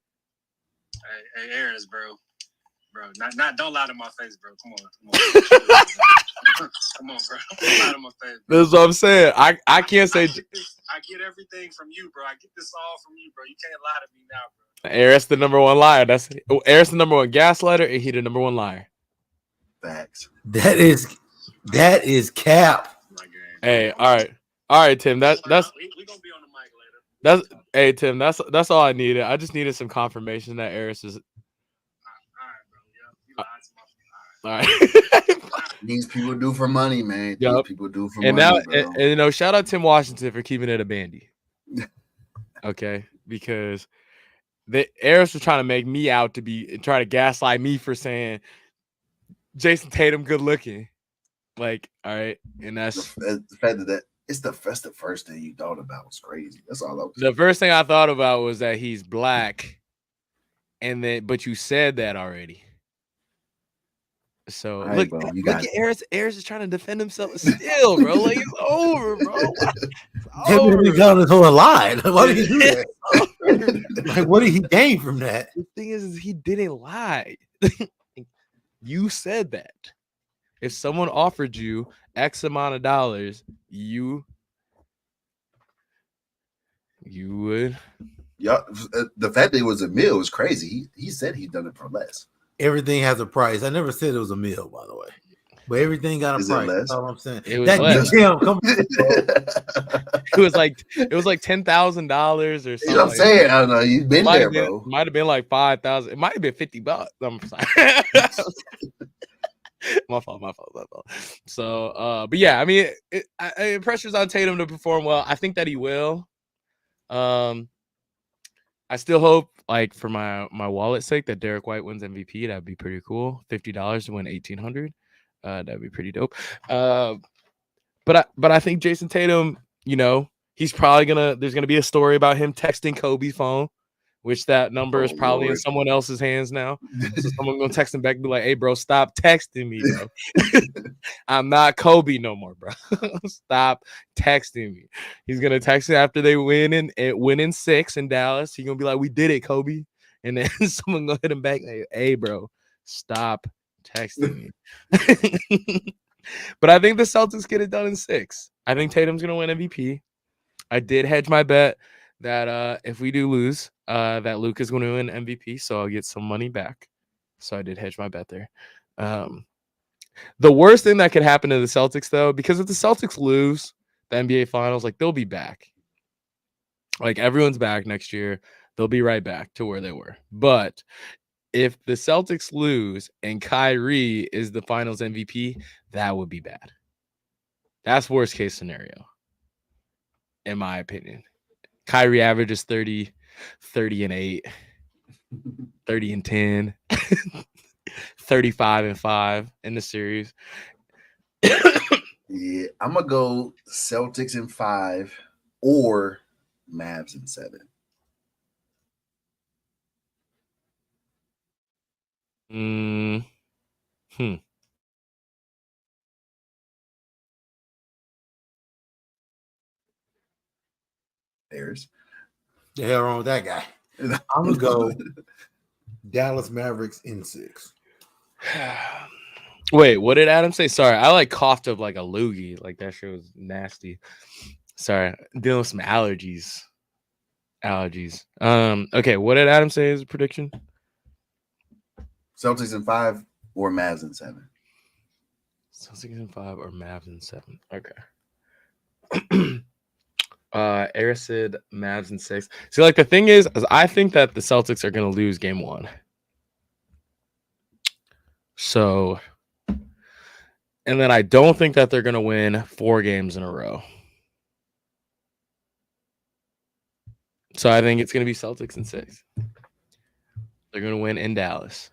Hey, Aaron's, bro, don't lie to my face, bro. Come on. Come on, bro. Don't lie to my face. Bro. That's what I'm saying. I can't say. I get everything from you, bro. I get this all from you, bro. You can't lie to me now, bro. Eris the number one liar. Eris the number one gaslighter, and he the number one liar. Facts. That is cap. Hey, all right, Tim. That's we gonna be on the mic later. Hey, Tim. That's all I needed. I just needed some confirmation that Eris is. All right, bro. Yeah, you lied to my. All right. These people do for money, man. Yep. These people do for and money. Now, and shout out Tim Washington for keeping it a bandy. Okay, because Eris was trying to make me out to be trying to gaslight me for saying Jason Tatum good looking. Like, all right, and that's the fact that that's the first thing you thought about was crazy. That's all I was the first thing I thought about was that he's black, and then but you said that already. So right, look got at Eris. Eris is trying to defend himself still, bro. Like, it's over, bro. He's telling his whole lie. Why did he do that? Like, what did he gain from that? The thing is he didn't lie. You said that. If someone offered you X amount of dollars, you would. Yeah, the fact that it was a meal was crazy. He said he'd done it for less. Everything has a price. I never said it was a meal, by the way. But everything got a price. That's all I'm saying. It was less. Damn, come on. It was like $10,000 or something. You know what I'm saying? I don't know. You've been there, bro. Might have been like 5,000. It might have been $50. I'm sorry. My fault. So, but yeah, I mean, pressure's on Tatum to perform well. I think that he will. I still hope, like, for my wallet's sake, that Derek White wins MVP. That'd be pretty cool. $50 to win $1,800. That'd be pretty dope. But I think Jason Tatum, he's probably there's gonna be a story about him texting Kobe's phone, which that number is probably in someone else's hands now. So someone gonna text him back and be like, "Hey, bro, stop texting me, bro. I'm not Kobe no more, bro. Stop texting me." He's gonna text it after they win in 6 in Dallas. He's gonna be like, "We did it, Kobe," and then someone gonna hit him back, like, "Hey, bro, stop texting me." But I think the Celtics get it done in 6. I think Tatum's gonna win MVP. I did hedge my bet that if we do lose, that Luke is going to win MVP, so I'll get some money back. So I did hedge my bet there. The worst thing that could happen to the Celtics, though, because if the Celtics lose the NBA Finals, like, they'll be back. Like, everyone's back next year. They'll be right back to where they were. But if the Celtics lose and Kyrie is the Finals MVP, that would be bad. That's worst case scenario, in my opinion. Kyrie averages 30 and 8, 30 and 10, 35 and 5 in the series. Yeah, I'm gonna go Celtics in 5 or Mavs in 7. Hmm. Harris. The hell wrong with that guy? I'm gonna go Dallas Mavericks in 6. Wait, what did Adam say? Sorry, I like coughed up like a loogie. Like that shit was nasty. Sorry, dealing with some allergies. Okay, what did Adam say as a prediction? Celtics in 5 or Mavs in 7. Celtics in 5 or Mavs in 7. Okay. Eric said Mavs in 6. See, like the thing is I think that the Celtics are gonna lose game 1. So, and then I don't think that they're gonna win 4 games in a row. So I think it's gonna be Celtics in 6. They're gonna win in Dallas.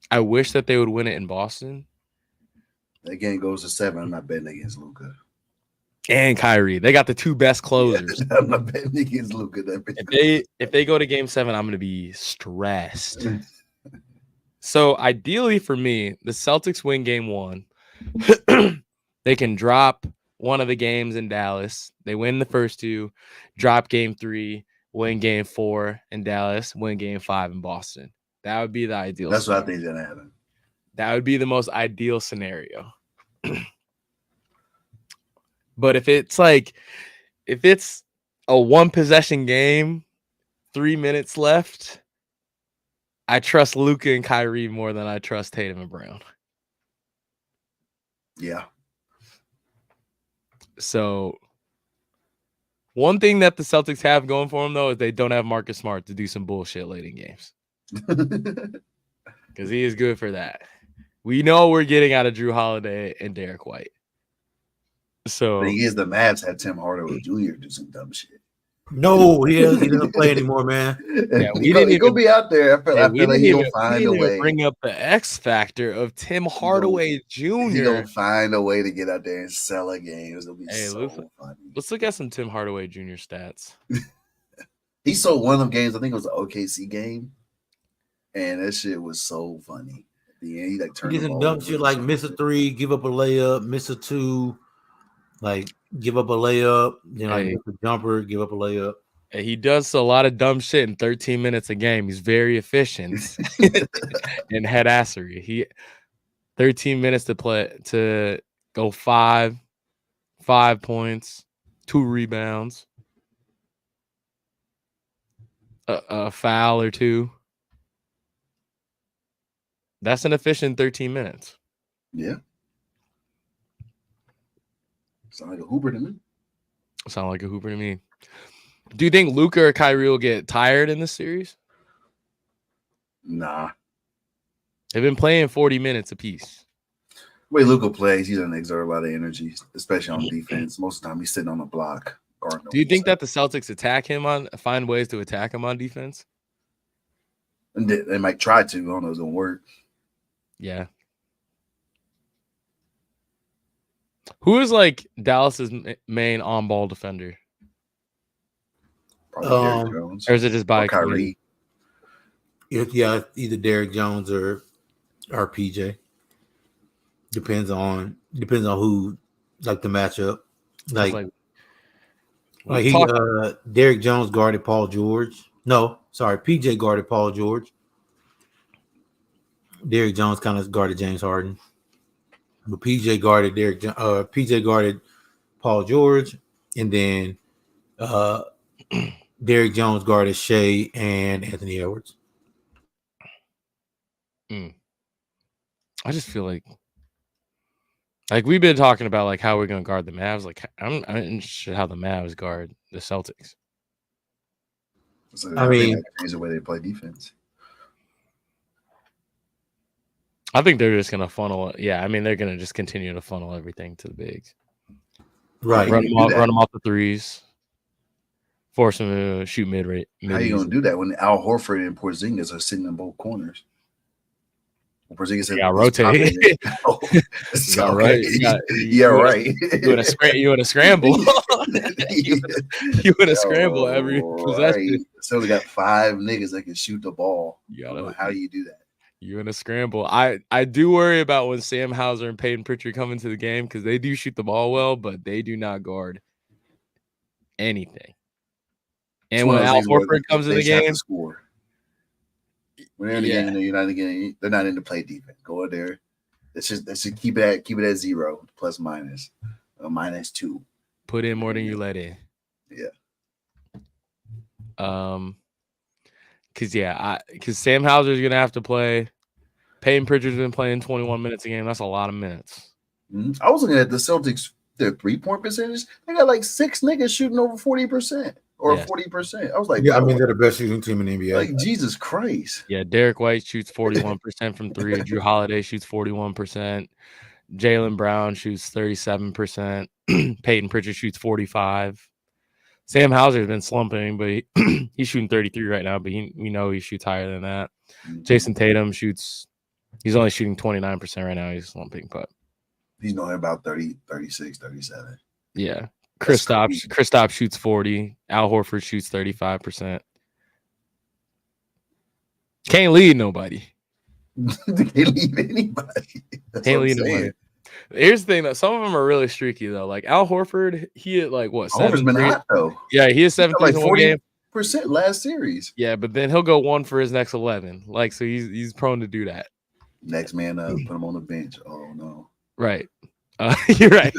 I wish that they would win it in Boston. That game goes to 7. I'm not betting against Luka. And Kyrie. They got the 2 best closers. Yeah, I'm not betting against Luka. If they go to game 7, I'm gonna be stressed. So ideally for me, the Celtics win game 1. They can drop one of the games in Dallas. They win the first 2, drop game 3, win game 4 in Dallas, win game 5 in Boston. That would be the ideal. That's scenario. what I think is gonna happen. That would be the most ideal scenario. But if it's a 1 possession game, 3 minutes left, I trust Luka and Kyrie more than I trust Tatum and Brown. Yeah. So one thing that the Celtics have going for them, though, is they don't have Marcus Smart to do some bullshit late in games. Because he is good for that. We know we're getting out of Drew Holiday and Derek White. So the thing is, the Mavs had Tim Hardaway Jr. do some dumb shit. No, he doesn't play anymore, man. Yeah, he gonna be out there. I feel like he's gonna find a way. Bring up the X factor of Tim Hardaway Jr. He's gonna find a way to get out there and sell a game. It'll be so funny. Let's look at some Tim Hardaway Jr. stats. He sold one of them games. I think it was an OKC game, and that shit was so funny. At the end, he like turned. He gets some dumb shit like miss a 3, give up a layup, miss a 2. Like, give up a layup, like a jumper, give up a layup. He does a lot of dumb shit in 13 minutes a game. He's very efficient in headassery. He 13 minutes to play to go 5 points, 2 rebounds, a foul or 2. That's an efficient 13 minutes. Yeah. Sound like a Hooper to me. Do you think Luka or Kyrie will get tired in this series? Nah. They've been playing 40 minutes apiece. The way Luka plays, he doesn't exert a lot of energy, especially on defense. Most of the time, he's sitting on the block. Do you think that the Celtics find ways to attack him on defense? And they might try to. I don't know if it's going to work. Yeah. Who is like Dallas's main on-ball defender? Probably Derrick Jones. Or is it just by Kyrie? Yeah, either Derrick Jones or PJ. Depends on who, like the matchup. Derrick Jones guarded Paul George. No, sorry, PJ guarded Paul George. Derrick Jones kind of guarded James Harden. But PJ guarded Paul George, and then Derrick Jones guarded Shea and Anthony Edwards. I just feel like we've been talking about like how we're gonna guard the Mavs. Like I'm interested how the Mavs guard the Celtics. So I mean, change the way they play defense. I think they're just gonna funnel. Yeah, I mean they're gonna just continue to funnel everything to the bigs. Right. Run them off the threes. Force them to shoot mid-range. How are you gonna do that when Al Horford and Porzingis are sitting in both corners? Porzingis rotate. Right. You want to scramble. You want to scramble every possession. So we got 5 niggas that can shoot the ball. How do you do that? You in a scramble. I do worry about when Sam Hauser and Peyton Pritchard come into the game because they do shoot the ball well, but they do not guard anything. And when Al Horford comes in the game, score. When they're in the game, you're not in the game. They're not in the play defense. Go in there. Let's just keep it at 0 plus minus -2. Put in more than you let in. Yeah. Because Sam Hauser is gonna have to play. Peyton Pritchard's been playing 21 minutes a game. That's a lot of minutes. I was looking at the Celtics, their 3-point percentage. They got like 6 niggas shooting over 40% or 40%. I was like, yeah, I mean, they're the best shooting team in the NBA. Like, Jesus Christ. Yeah, Derek White shoots 41% from 3. Drew Holiday shoots 41%. Jaylen Brown shoots 37%. Peyton Pritchard shoots 45%. Sam Hauser's been slumping, but he's shooting 33 right now, but we know he shoots higher than that. Jason Tatum shoots – he's only shooting 29% right now. He's slumping, but – he's knowing about 30, 36, 37. Yeah. Kristaps shoots 40. Al Horford shoots 35%. Can't lead nobody. Can't leave anybody. Can't lead nobody. Here's the thing, though. Some of them are really streaky, though. Like Al Horford, he had like what? Horford's been hot, though. Yeah, he has 7 like 40% last series. Yeah, but then he'll go 1 for his next 11. Like, so he's prone to do that. Next man up, put him on the bench. Oh no. Right. You're right.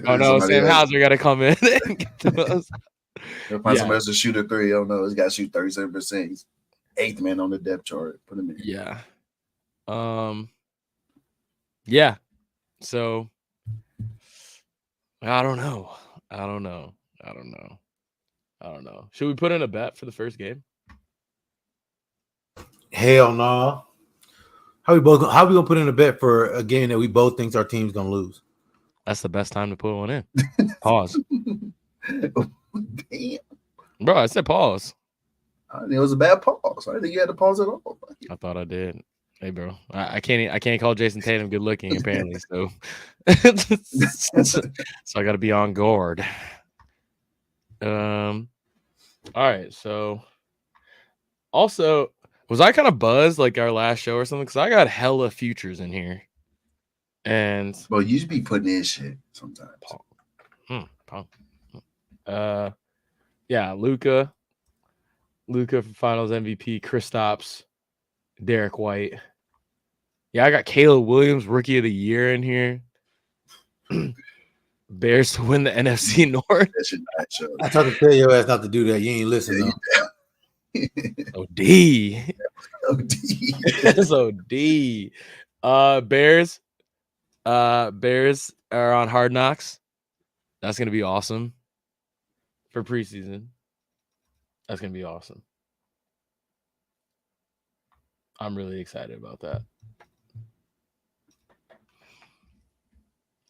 Oh no, Sam Hauser got to come in and get those. They'll find somebody else to shoot a 3. Oh no, he's got to shoot 37%. He's 8th man on the depth chart. Put him in. Yeah. Yeah. So I don't know. Should we put in a bet for the first game? Hell no. How we gonna put in a bet for a game that we both think our team's gonna lose? That's the best time to put one in. Pause. Damn. Bro, I said pause. It was a bad pause. I didn't think you had to pause at all. I thought I did. Hey, bro, I can't call Jason Tatum good looking apparently. So, so I got to be on guard. All right. So, also, was I kind of buzzed like our last show or something? Because I got hella futures in here. And well, you should be putting in shit sometimes. Yeah, Luka for Finals MVP, Kristaps, Derek White. Yeah, I got Caleb Williams, Rookie of the Year in here. Bears to win the NFC North. That should not show. I tried to tell your ass not to do that. You ain't listening. OD. That's OD. Bears are on Hard Knocks. That's gonna be awesome for preseason. That's gonna be awesome. I'm really excited about that.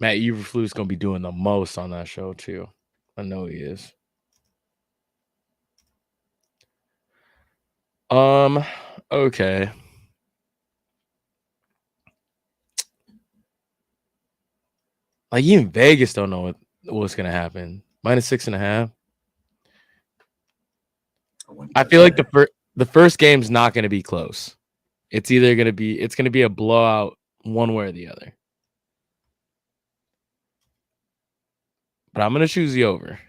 Matt Eberflus gonna be doing the most on that show too. I know he is. Okay. Like even Vegas don't know what's gonna happen. -6.5. I feel like the first game's not gonna be close. It's either gonna be a blowout one way or the other. But I'm gonna choose the over.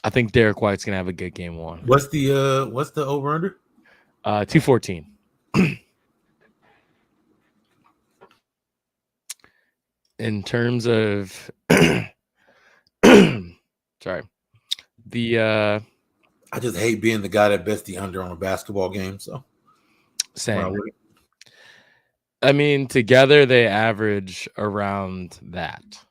I think Derek White's gonna have a good game 1. What's the over under? 214. In terms of sorry. I just hate being the guy that bets the under on a basketball game. So same. I mean, together they average around that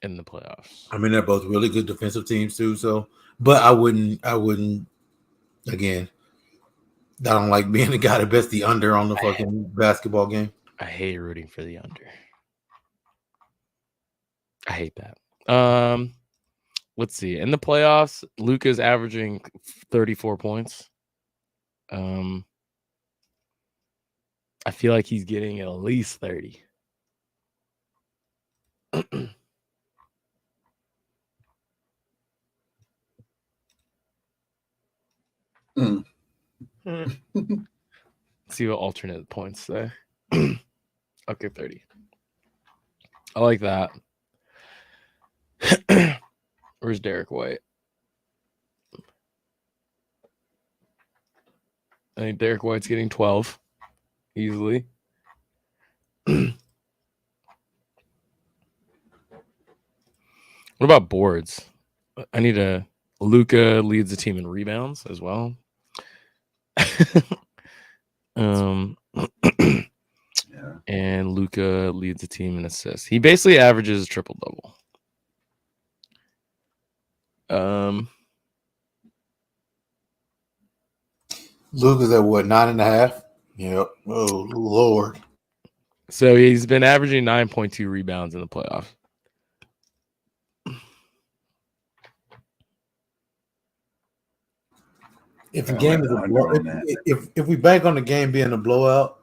in the playoffs. I mean, they're both really good defensive teams too. So, but I wouldn't. Again, I don't like being the guy that bets the under on the fucking basketball game. I hate rooting for the under. I hate that. Let's see. In the playoffs, Luka's averaging 34 points. I feel like he's getting at least 30. Mm. See what alternate points say. Okay, 30. I like that. Where's Derek White? I think Derek White's getting 12 easily. What about boards? I need a Luka leads the team in rebounds as well. Yeah. And Luka leads the team in assists. He basically averages triple double. Luka's at what, 9.5? Yep. Oh Lord. So he's been averaging 9.2 rebounds in the playoffs. If the game is a blowout, if we bank on the game being a blowout,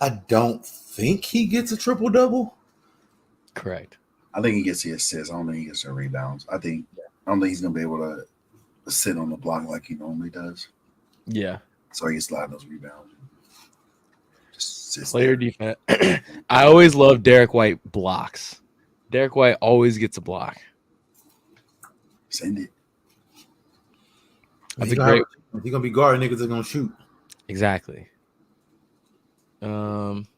I don't think he gets a triple double. Correct. I think he gets the assists. I don't think he gets the rebounds. I don't think he's gonna be able to sit on the block like he normally does. Yeah. So he slide those rebounds. Just player defense. I always love Derek White blocks. Derek White always gets a block. Send it. That's a great. He's gonna be guarding niggas that's gonna shoot. Exactly. Let's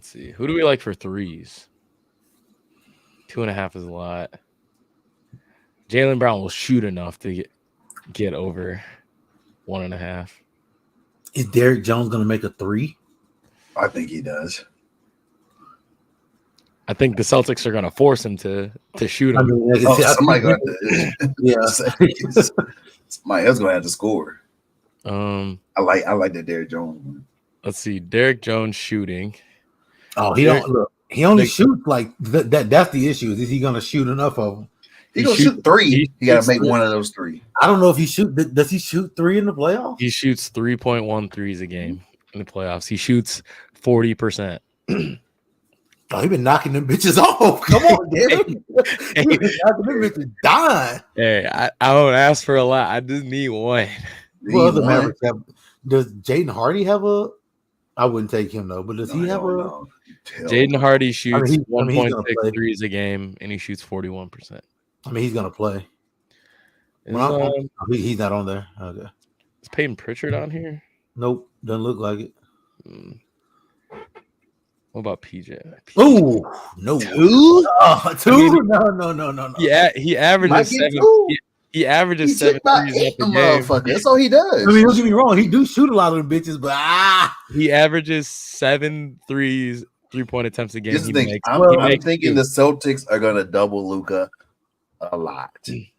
see. Who do we like for threes? 2.5 is a lot. Jaylen Brown will shoot enough to get over 1.5. Is Derek Jones gonna make a three? I think he does. I think the Celtics are gonna force him to shoot him. I mean, somebody got to. Yeah. Somebody else gonna have to score. I like that Derek Jones one. Let's see. Derek Jones shooting. Oh, he don't look. He only shoots like that. That's the issue. Is he gonna shoot enough of them? He gonna shoot three. He gotta make one of those three. I don't know if he shoot. Does he shoot three in the playoffs? He shoots 3.1 threes a game in the playoffs. He shoots 40%. Oh, he been knocking them bitches off. Come on, Derek. He been knocking them bitches dying. Hey, I don't ask for a lot. I just need one. Well, the Mavericks have. Does Jaden Hardy have a? I wouldn't take him though. But does he have a? Jaden Hardy shoots 1.6 threes a game, and he shoots 41%. I mean, he's gonna play. He's not on there. Okay. Is Peyton Pritchard on here? Nope, doesn't look like it. What about PJ? Oh no, two? Two? No. Yeah, he averages 7. He averages 7 threes a game. That's all he does. I mean, don't get me wrong. He do shoot a lot of them bitches, but he averages 7 threes, 3-point attempts a game. I'm thinking the Celtics are gonna double Luka a lot.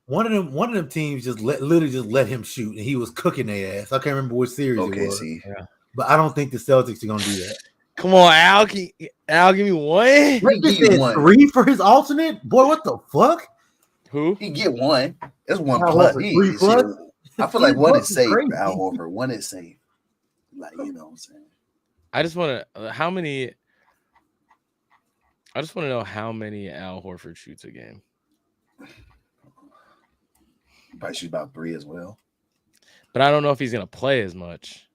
One of them teams just literally let him shoot, and he was cooking their ass. I can't remember what series it was. Yeah. But I don't think the Celtics are gonna do that. Come on, Al, give me one. He said 3 for his alternate. Boy, what the fuck? Who? He get one. It's 1 plus. 3 plus. I feel like one is safe for Al Horford. One is safe. Like, you know what I'm saying? I just want to know how many Al Horford shoots a game. Probably shoot about 3 as well. But I don't know if he's gonna play as much.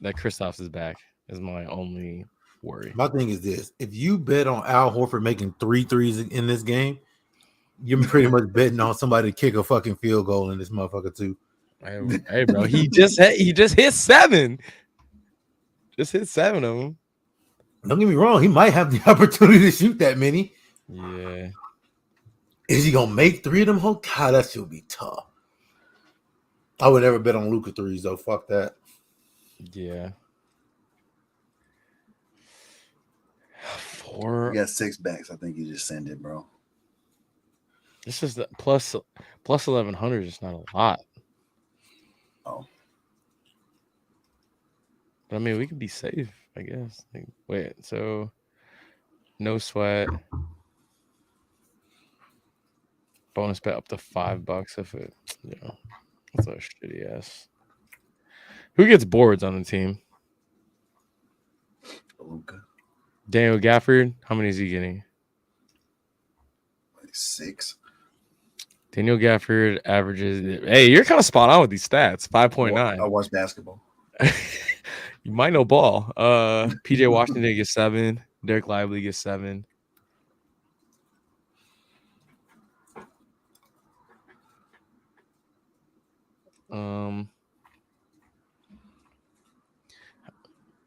That Kristaps is back is my only worry. My thing is this: if you bet on Al Horford making 3 threes in this game, you're pretty much betting on somebody to kick a fucking field goal in this motherfucker too. Hey, bro, he just hit 7. Just hit 7 of them. Don't get me wrong; he might have the opportunity to shoot that many. Yeah. Is he gonna make 3 of them? Oh God, that should be tough. I would never bet on Luka threes though. Fuck that. Yeah. 4. You got 6 backs. I think you just send it, bro. This is the plus 1100 is not a lot. Oh. But I mean, we can be safe, I guess. Like, wait, so no sweat. Bonus bet up to $5 if it, that's a shitty ass. Who gets boards on the team? Luka, Daniel Gafford. How many is he getting? like 6. Daniel Gafford averages. Hey, you're kind of spot on with these stats. 5.9. I watch basketball. You might know ball. PJ Washington gets 7. Derek Lively gets 7.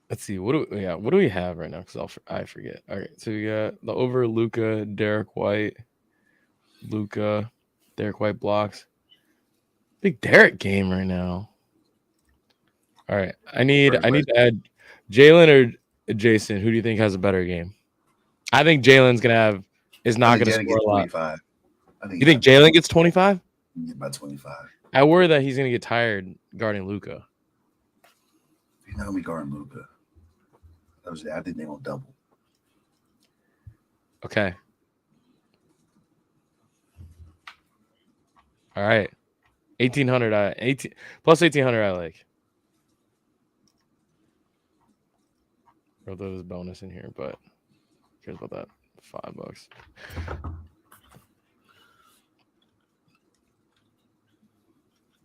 Let's see. What do we have right now? Because I forget. All right, so we got the over Luka, Derek White, Derek White blocks. Big Derek game right now. All right, I need to add Jalen or Jason. Who do you think has a better game? I think Jalen's is not going to score a lot. 25. You think Jalen gets 25? About 25. I worry that he's going to get tired guarding Luka. He's not going to be guarding Luka. I think they're going to double. Okay. All right. 1,800. Plus 1,800 I like. Or there's a bonus in here, but who cares about that? $5.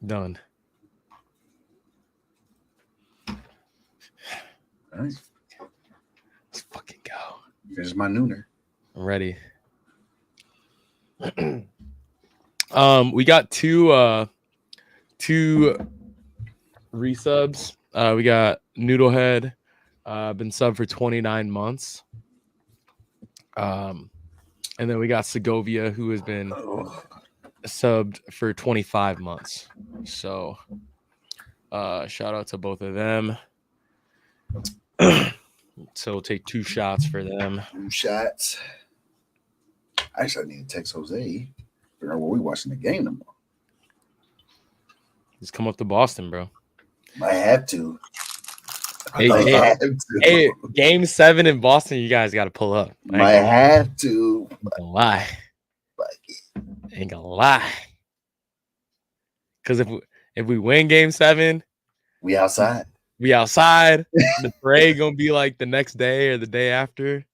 Done. All right. Let's fucking go. Here's my nooner. I'm ready. We got two resubs. We got Noodlehead, been subbed for 29 months. And then we got Segovia, who has been subbed for 25 months. So shout out to both of them. So we'll take 2 shots for them. 2 shots. Actually, I need to text Jose. Figure out where we watching the game no more. Just come up to Boston, bro. Might have to. Hey, game 7 in Boston, you guys got to pull up. Might have to. Ain't gonna lie. Ain't gonna lie. Because if we win game 7, we outside. The parade gonna be like the next day or the day after.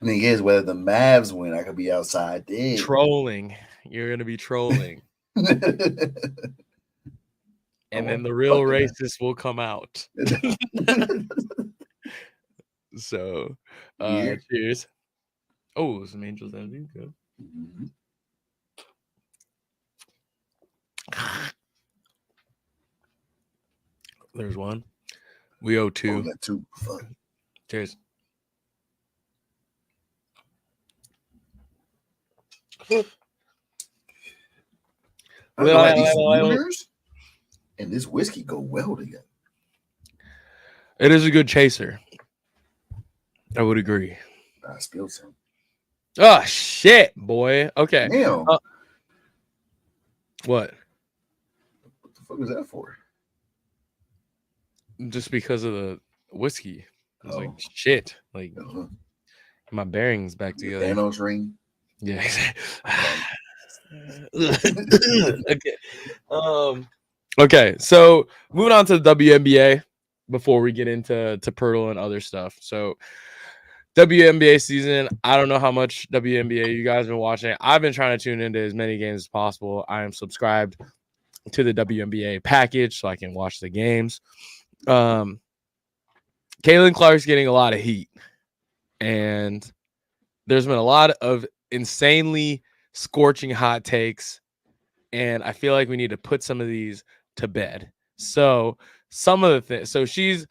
The thing is, whether the Mavs win, I could be outside then. Trolling. You're gonna be trolling. And then the real racists will come out. So, cheers. Oh, some Angels envy. Good. Mm-hmm. There's one. We owe 2. Got 2. Fuck. Cheers. These noodles and this whiskey go well together. It is a good chaser. I would agree. I spilled some. Oh shit, boy. Okay. Damn. What? What the fuck was that for? Just because of the whiskey. I was like, shit. Like my bearings back together. Thanos ring. Yeah. Okay. Okay. So moving on to the WNBA before we get into Pirtle and other stuff. So WNBA season. I don't know how much WNBA you guys have been watching. I've been trying to tune into as many games as possible. I am subscribed to the WNBA package so I can watch the games. Caitlin Clark's getting a lot of heat, and there's been a lot of insanely scorching hot takes, and I feel like we need to put some of these to bed. So some of the things, so she's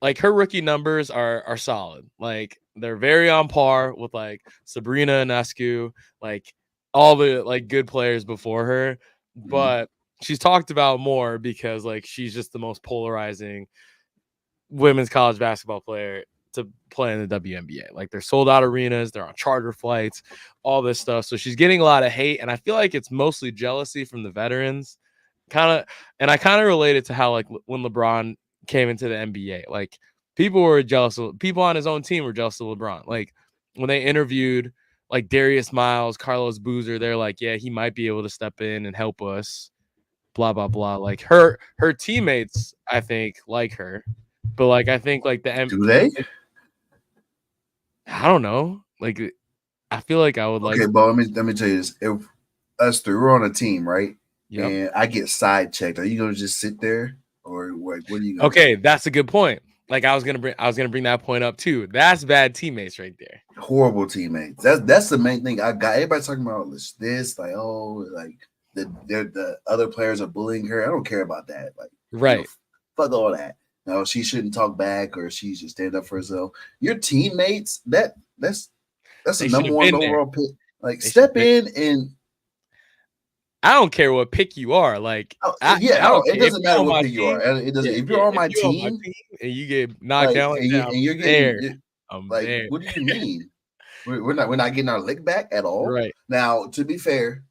like, her rookie numbers are solid. Like they're very on par with like Sabrina Ionescu, like all the like good players before her, but she's talked about more because like she's just the most polarizing women's college basketball player to play in the WNBA. Like they're sold out arenas, they're on charter flights, all this stuff. So she's getting a lot of hate, and I feel like it's mostly jealousy from the veterans. And I kind of relate it to how like when LeBron came into the NBA, like people were jealous of, people on his own team were jealous of LeBron. Like when they interviewed like Darius Miles, Carlos Boozer, they're like, yeah, he might be able to step in and help us. blah blah blah. Like her teammates, I think, like her, but like I think like Do they? I don't know. Like I feel like I would like. Okay, but let me tell you this: if us three we're on a team, right? Yep. And I get side checked, are you gonna just sit there, or what are you gonna Okay, do? that's a good point. Like I was gonna bring that point up too. That's bad teammates right there. Horrible teammates. That's the main thing I got. Everybody's talking about this, like, oh, like the other players are bullying her. I don't care about that. Like, Right. Fuck all that. No, she shouldn't talk back, or she should stand up for herself. Your teammates, that's They the should number have one been there. overall pick. Like, They step should have in and I don't care what pick you are. Like, I don't it care if doesn't you're matter on what my pick you are. team. It doesn't. Yeah, If yeah. you're on If my you're on my team, team and you get knocked like, down like that, and you're there. getting I'm like, there. what do you mean? We're not getting our lick back at all. Right. Now, to be fair,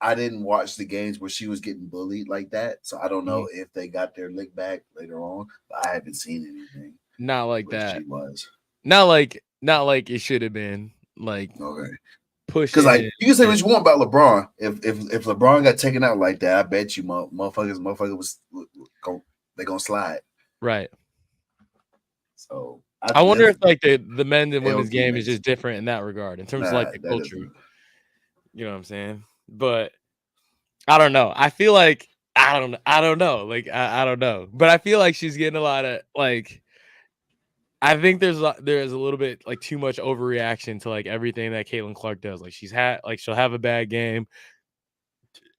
I didn't watch the games where she was getting bullied like that, so I don't know if they got their lick back later on. But I haven't seen anything. Not like where that. She was Not like it should have been. Like okay. pushing. Because like you can say what you want about LeBron. If LeBron got taken out like that, I bet you motherfuckers was gonna slide. Right. So I wonder if like the men's and women's game teammates. is just different in that regard in terms of like the culture. You know what I'm saying? But I don't know. I feel like I don't know. Like I don't know. But I feel like she's getting a lot of like I think there's a little bit like too much overreaction to like everything that Caitlin Clark does. Like she'll have a bad game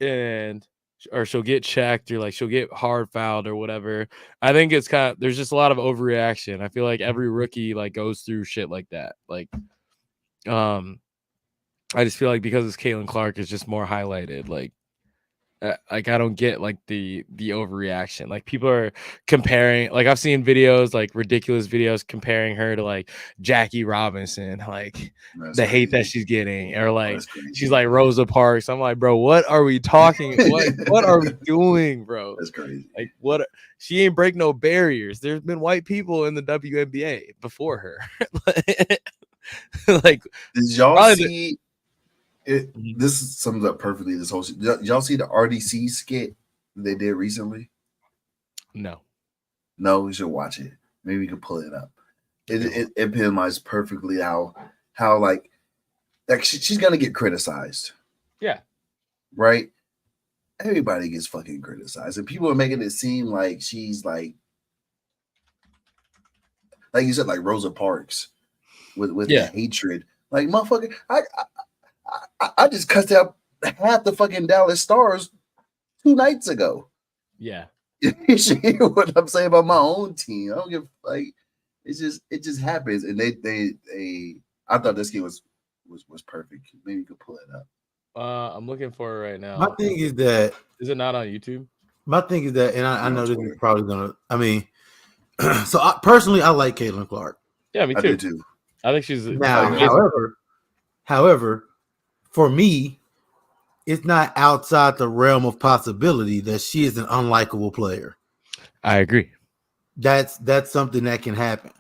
or she'll get checked or like she'll get hard fouled or whatever. I think it's there's just a lot of overreaction. I feel like every rookie like goes through shit like that. Like I just feel like because it's Caitlin Clark, it's just more highlighted. Like I don't get like the overreaction. Like people are comparing. Like I've seen videos, like ridiculous videos, comparing her to like Jackie Robinson. Like That's the crazy. hate that she's getting, or like she's like Rosa Parks. I'm like, bro, what are we talking? What are we doing, bro? That's crazy. Like what? She ain't break no barriers. There's been white people in the WNBA before her. Like, did y'all see? This sums up perfectly this whole shit. Y'all see the RDC skit they did recently? No, we should watch it. Maybe we can pull it up. It epitomizes perfectly how like she's gonna get criticized. Yeah, right. Everybody gets fucking criticized, and people are making it seem like she's like you said, like Rosa Parks with the hatred. Like motherfucker, I just cussed out half the fucking Dallas Stars 2 nights ago. Yeah. You should hear what I'm saying about my own team. I don't give like it just happens. And they I thought this game was perfect. Maybe you could pull it up. I'm looking for it right now. My thing is that is it not on YouTube? My thing is that, and I know this is probably gonna. I mean, so personally, I like Caitlin Clark. Yeah, me too. I do too. I think she's now. However, for me, it's not outside the realm of possibility that she is an unlikable player. I agree. That's something that can happen.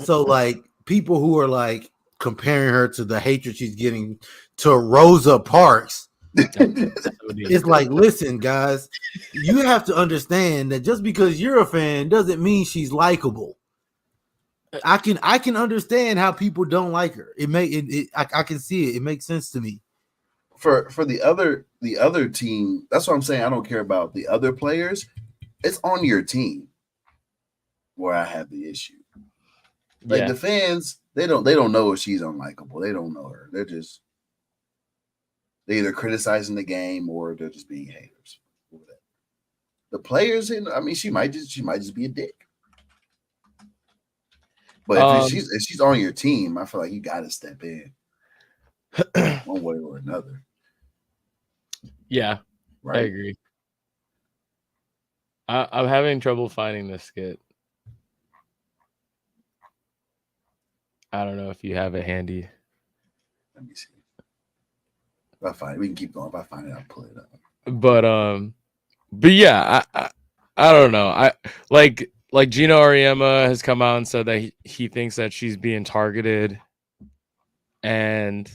So, like people who are like comparing her to the hatred she's getting to Rosa Parks. It's like, listen, guys, you have to understand that just because you're a fan doesn't mean she's likable. I can understand how people don't like her. I can see it. It makes sense to me. For the other team, that's what I'm saying. I don't care about the other players. It's on your team where I have the issue. Like the fans, they don't know if she's unlikable. They don't know her. They're either criticizing the game or they're just being haters. The players, she might just be a dick. But if she's on your team, I feel like you got to step in one way or another. Yeah, right. I agree. I'm having trouble finding this skit. I don't know if you have it handy. Let me see. If I find it, we can keep going. If I find it, I'll pull it up. But yeah, I don't know. I like Gino Auriemma has come out and said that he thinks that she's being targeted, and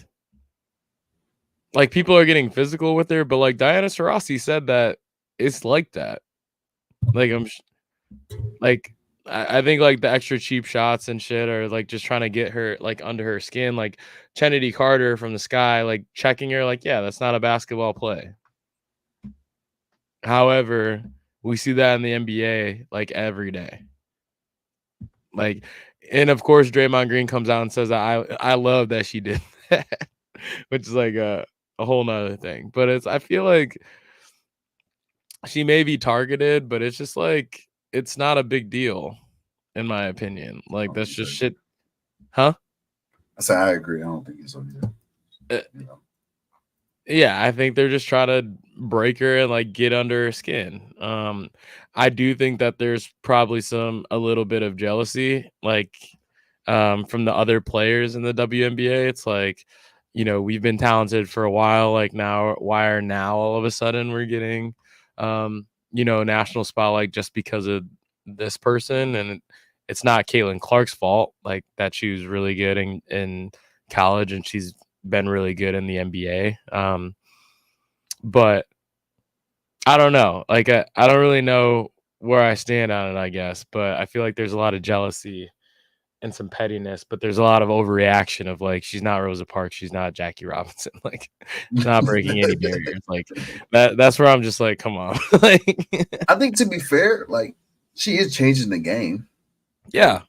like people are getting physical with her, but like Diana Taurasi said that it's like that. Like like I think like the extra cheap shots and shit are like just trying to get her like under her skin. Like Kennedy Carter from the Sky, like checking her, like, yeah, that's not a basketball play. However, we see that in the NBA like every day. Like, and of course, Draymond Green comes out and says that I love that she did that, which is like a whole nother thing. But I feel like she may be targeted, but it's just like it's not a big deal, in my opinion. Like that's just shit, huh? I say I agree. I don't think it's so good. You know. Yeah, I think they're just trying to break her and like get under her skin. I do think that there's probably a little bit of jealousy, like from the other players in the WNBA. It's like, we've been talented for a while. Like why are now all of a sudden we're getting, national spotlight just because of this person? And it's not Caitlin Clark's fault. Like that she was really good in college and she's been really good in the NBA. But I don't know. Like I don't really know where I stand on it, I guess. But I feel like there's a lot of jealousy and some pettiness, but there's a lot of overreaction of like she's not Rosa Parks, she's not Jackie Robinson, like she's not breaking any barriers. Like that's where I'm just like, come on. Like I think to be fair, like she is changing the game. yeah.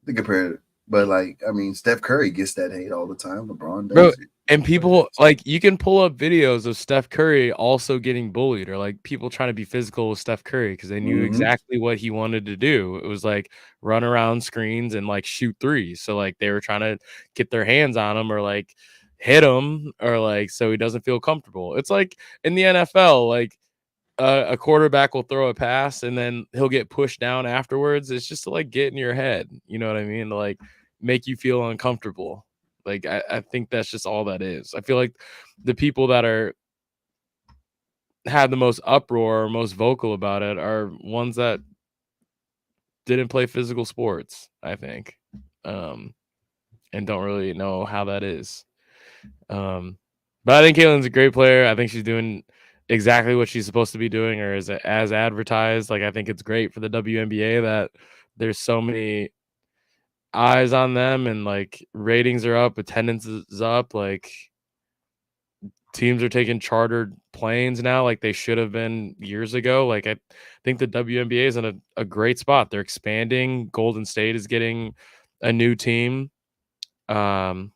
To compare, but like I mean, Steph Curry gets that hate all the time. LeBron does. Bro, and people like you can pull up videos of Steph Curry also getting bullied or like people trying to be physical with Steph Curry because they knew exactly what he wanted to do. It was like run around screens and like shoot threes. So like they were trying to get their hands on him or like hit him or like so he doesn't feel comfortable. It's like in the NFL, like a quarterback will throw a pass and then he'll get pushed down afterwards. It's just to like get in your head. You know what I mean? To like make you feel uncomfortable. Like I think that's just all that is. I feel like the people that have the most uproar or most vocal about it are ones that didn't play physical sports, I think. And don't really know how that is. But I think Caitlin's a great player. I think she's doing exactly what she's supposed to be doing or as advertised. Like I think it's great for the WNBA that there's so many eyes on them and like ratings are up, attendance is up, like teams are taking chartered planes now like they should have been years ago. Like I think the WNBA is in a great spot. They're expanding. Golden State is getting a new team. Boston's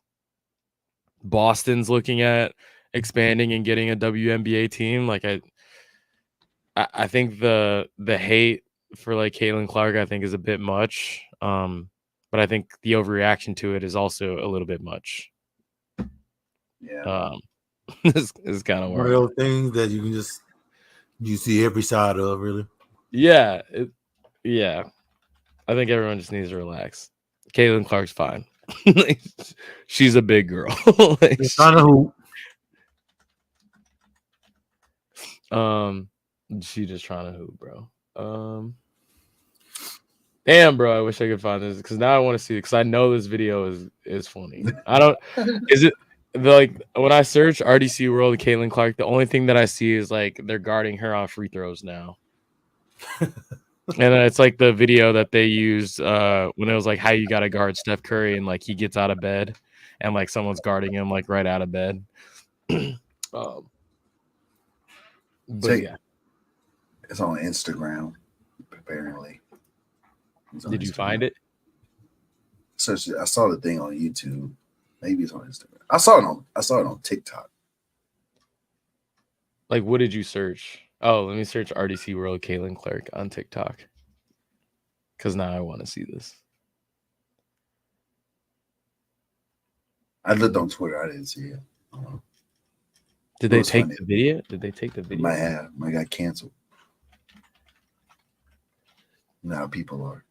looking at expanding and getting a WNBA team. Like I think the hate for like Caitlin Clark I think is a bit much. But I think the overreaction to it is also a little bit much. Yeah. This is kind of one of those things that you see every side of, really. Yeah. Yeah. I think everyone just needs to relax. Caitlin Clark's fine. She's a big girl. Like, she just trying to hoop, bro. Damn, bro, I wish I could find this because now I want to see it because I know this video is funny. I don't. Is it like when I search RDC World Caitlin Clark? The only thing that I see is like they're guarding her on free throws now, and it's like the video that they used when it was like how you got to guard Steph Curry and like he gets out of bed and like someone's guarding him like right out of bed. But yeah, it's on Instagram apparently. Did you find it? So I saw the thing on YouTube. Maybe it's on Instagram. I saw it on TikTok. Like, what did you search? Oh, let me search RDC World Caitlin Clark on TikTok. Because now I want to see this. I looked on Twitter. I didn't see it. Did they take the video? Did they take the video? Might have. Might got canceled. Now people are.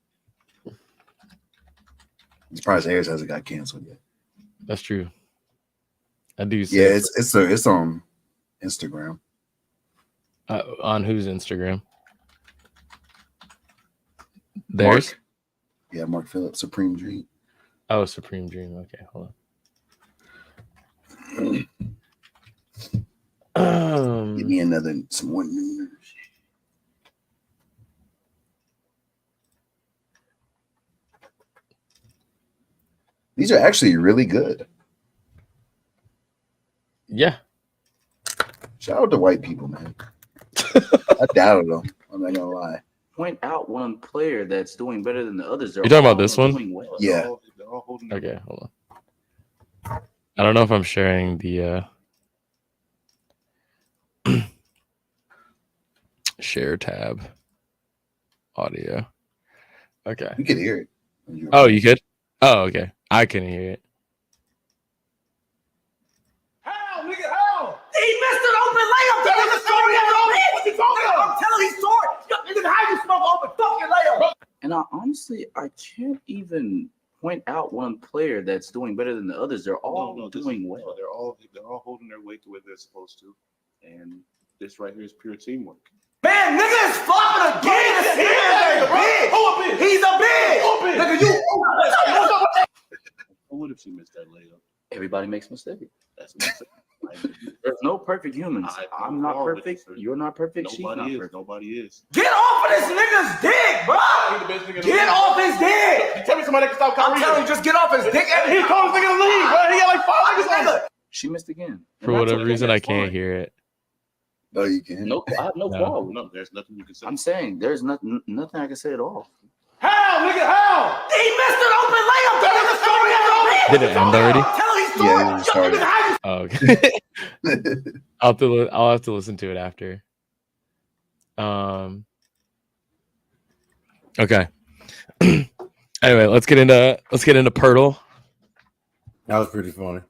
I'm surprised Ayers hasn't got canceled yet. That's true. I do. Yeah, it's on Instagram. On whose Instagram? Theirs. Mark. Yeah, Mark Phillips, Supreme Dream. Oh, Supreme Dream. Okay, hold on. Give me some more nooners. These are actually really good. Yeah. Shout out to white people, man. I doubted them. I'm not gonna lie. Point out one player that's doing better than the others. You're talking about this one? Doing well. Yeah. They're all holding. Okay, hold on. I don't know if I'm sharing the share tab audio. Okay. You could hear it. Oh, you could? Oh, okay. I couldn't hear it. How, nigga, how? He missed an open layup. Tell me the story. What's he talking about? I'm telling you story. Nigga, how you smoke open fucking layup? And I can't even point out one player that's doing better than the others. They're all doing well. They're all holding their weight the way they're supposed to, and this right here is pure teamwork. Man, nigga is flopping again. This nigga is big. Who a big? He's a big. Who a big? Nigga, you. What if she missed that layup? Everybody makes mistakes. That's what I'm saying. There's no perfect humans. I'm not perfect. You're not perfect. She's not perfect. Nobody is. Get off of this nigga's dick, bro. He's the best nigga in the Get league. off his dick. Tell me somebody that can stop Kyrie. I'm telling you, just get off his dick. He calls nigga in the league, bro. He got like 5 niggas on Nigga. She missed again. For whatever reason, I can't hear it. No, you can't. No, I have no problem. No, there's nothing you can say. I'm saying there's nothing I can say at all. How, nigga, how? He missed an open layup. Tell me the story. Did it end already? Tell me story. Yeah, it started. Nigga, how you Oh, okay. I'll have to listen to it after. Okay. Anyway, let's get into Pirtle. That was pretty funny.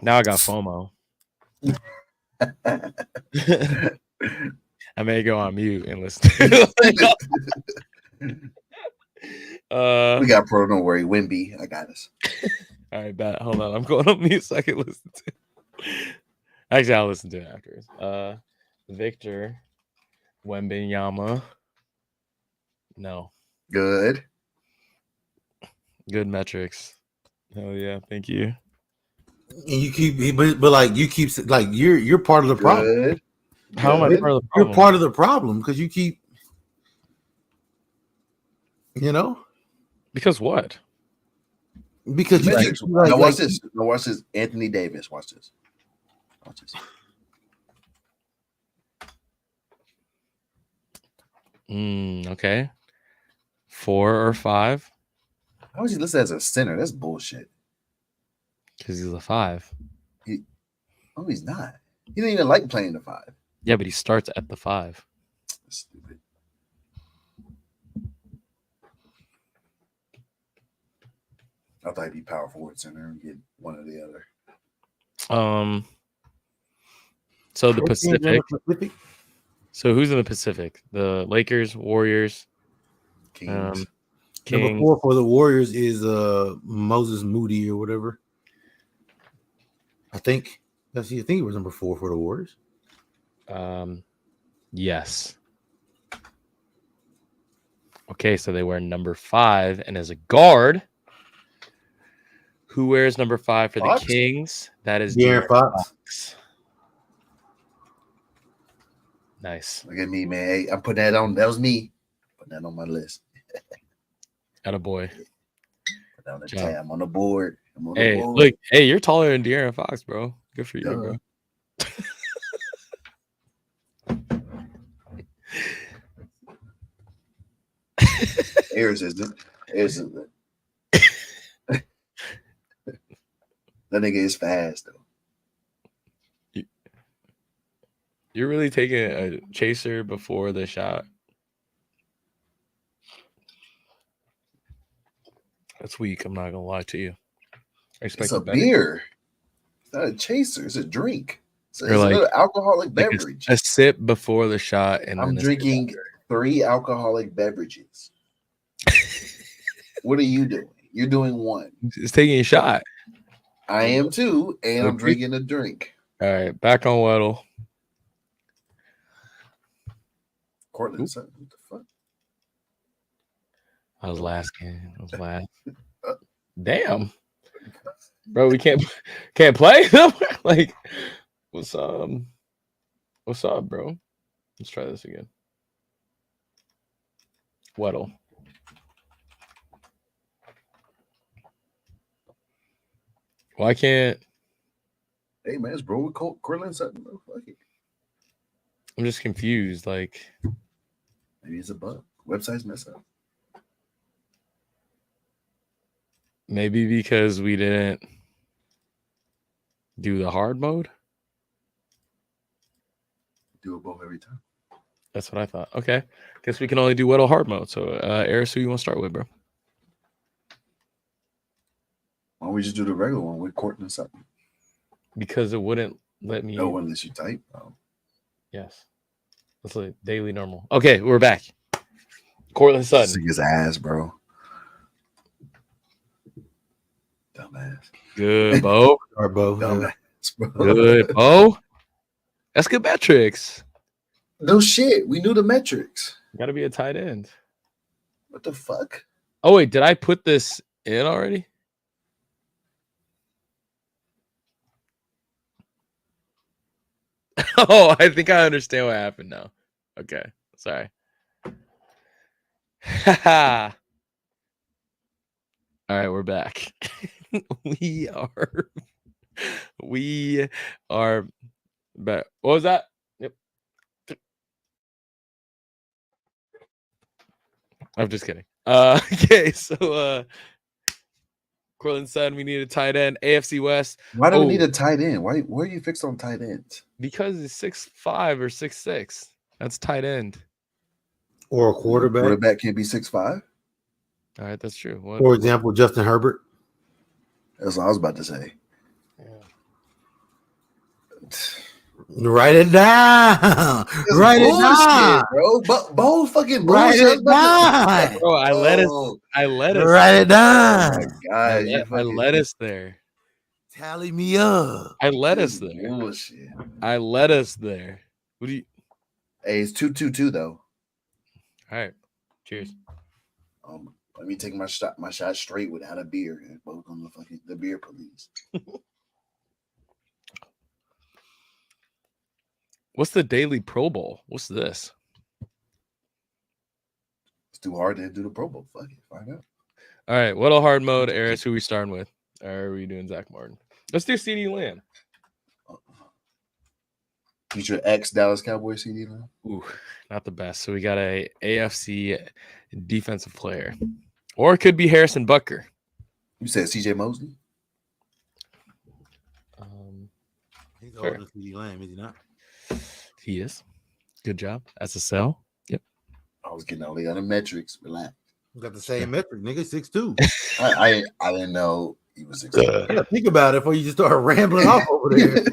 Now I got FOMO. I may go on mute and listen to it. We got pro. Don't worry, Wimby. I got us. All right, bet. Hold on. I'm going on mute so I can listen to it. Actually, I'll listen to it afterwards. Victor Wembanyama. No. Good. Good metrics. Hell yeah. Thank you. And you keep, but like you keep, like you're part of the problem. Good. How am I part of the problem? You're part of the problem because you keep, you know, Because what? because you keep, like, Now watch like, this. Now watch this. Anthony Davis. Watch this. Watch this. Okay. 4 or 5? How is he listed as a center? That's bullshit. Because he's a 5. Oh, he's not. He didn't even like playing the 5. Yeah, but he starts at the 5. That's stupid. I thought he'd be power forward center and get one or the other. So the Pacific. So who's in the Pacific? The Lakers, Warriors, Kings. Number Kings. 4 for the Warriors is Moses Moody or whatever. I think he was number 4 for the Warriors. Yes. Okay, so they wear number 5, and as a guard, who wears number 5 for Fox? the Kings? That is De'Aaron De'Aaron Fox. Nice. Look at me, man. Hey, I'm putting that on. That was me. Putting that on my list. Attaboy. Put that on the Job. tab. I'm on the board. I'm on the Hey, board. look. Hey, you're taller than De'Aaron Fox, bro. Good for you, Duh. bro. Ayers isn't. Ayers isn't. That nigga is fast though. You're really taking a chaser before the shot. That's weak. I'm not gonna lie to you. I It's expected a better. beer. It's not a chaser. It's a drink. It's Or like- an alcoholic Like beverage. a sip before the shot, and I'm then a sip drinking after. 3 alcoholic beverages. What are you doing? You're doing 1. It's taking a shot. I am too, and I'm Okay. drinking a drink. All right, back on Weddle. Cortland, son, what the fuck? I was last game. I was last. Damn, bro, we can't play. Like, What's up, bro? Let's try this again. Weddle. Why can't? Hey man, it's bro with Cortland Sutton. Bro. Fuck it. I'm just confused. Like, Maybe it's a bug. Websites mess up. maybe because we didn't do the hard mode. Do it both every time. That's what I thought. Okay, guess we can only do Weddle hard mode. So, Eris, who you want to start with, bro? Why don't we just do the regular one with Cortland Sutton? Because it wouldn't let me. No, unless you type. Oh. Yes. Let's like daily normal. Okay, we're back. Cortland Sutton. Sick his ass, bro. Dumbass. Good, Bo. Or both. Dumbass, bro. Good, Bo. That's good metrics. No shit. We knew the metrics. Got to be a tight end. What the fuck? Oh, wait. Did I put this in already? Oh, I think I understand what happened now. Okay. Sorry. All right, we're back. we are back. What was that? Yep. I'm just kidding. Okay, so Cortland said we need a tight end. AFC West. Why do we need a tight end? Why are you fixed on tight ends? Because it's 6'5" or 6'6". That's tight end. Or a quarterback. Quarterback can't be 6'5". All right, that's true. For example, Justin Herbert. That's what I was about to say. Yeah. Write it down. Write it down, bro. Bo fucking write bullshit. it down. Bro, I let us. Write it down. Oh my god, I let us there. Tally me up. I let us there. Bullshit. I let us there. What do you? Hey, it's 2-2-2 though. All right. Cheers. Let me take my shot straight without a beer and both on the beer police. What's the daily Pro Bowl? What's this? It's too hard to do the Pro Bowl. Fuck it, find out. All right. What a hard mode, Eris. Who we starting with? Or are we doing Zach Martin? Let's do CD Lamb. Future ex Dallas Cowboys CD Lamb. Ooh, not the best. So we got a AFC defensive player, or it could be Harrison Butker. You said CJ Mosley? He's older than CD Lamb, is he not? He is. Good job. That's a sell. Yep. I was getting all the other metrics. Relax. We got the same metric, nigga. 6'2". I didn't know he was 6'2". Yeah, think about it before you just start rambling off over there.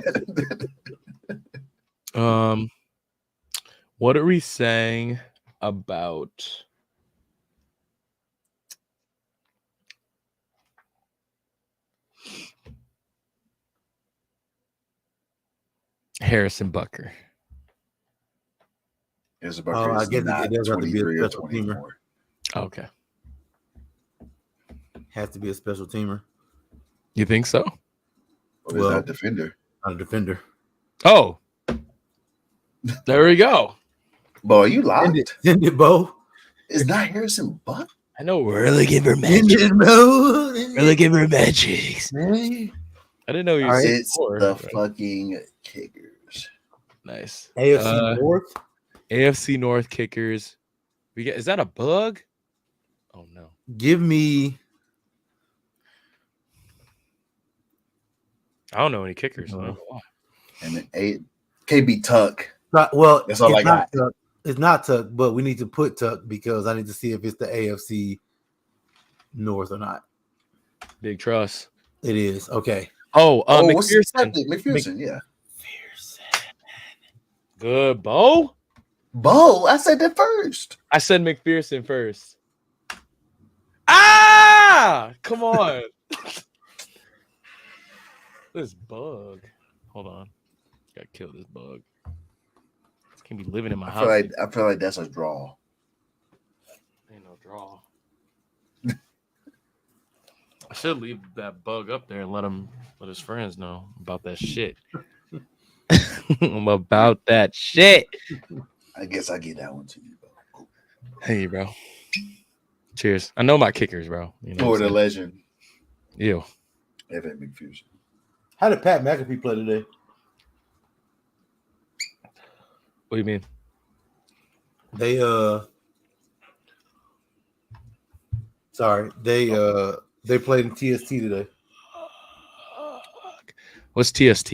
What are we saying about Harrison Butker? Harrison Butker I is guess not it does have to be a 23 or special teamer. 24. Okay. Has to be a special teamer. You think so? But he's not a defender. Not a defender. Oh. There we go. Bo, are you locked? Send it, Bo. It's not Harrison Butker. I know we're looking for Send magic. it, Bo. We're looking for magic. Hey. I didn't know he was It's 6'4". the fucking kickers. Nice. AFC North. AFC North kickers. We get. Is that a bug? Oh no. Give me. I don't know any kickers. No. And then KB Tuck. Well, That's all I got. Tuck. It's not Tuck, but we need to put Tuck because I need to see if it's the AFC North or not. Big trust. It is. Okay. Oh, what's the McPherson. McPherson, yeah. Good, Bo. Bo, I said that first. I said McPherson first. Ah! Come on. This bug. Hold on. Gotta kill this bug. This can be living in my house. I feel like that's a draw. Ain't no draw. I should leave that bug up there and let his friends know about that shit. I'm about that shit. I guess I get that one to you, bro. Hey, bro. Cheers. I know my kickers, bro. You know Or what the I'm saying? legend, Ew. Evan McPherson. How did Pat McAfee play today? What do you mean? They played in TST today. What's TST?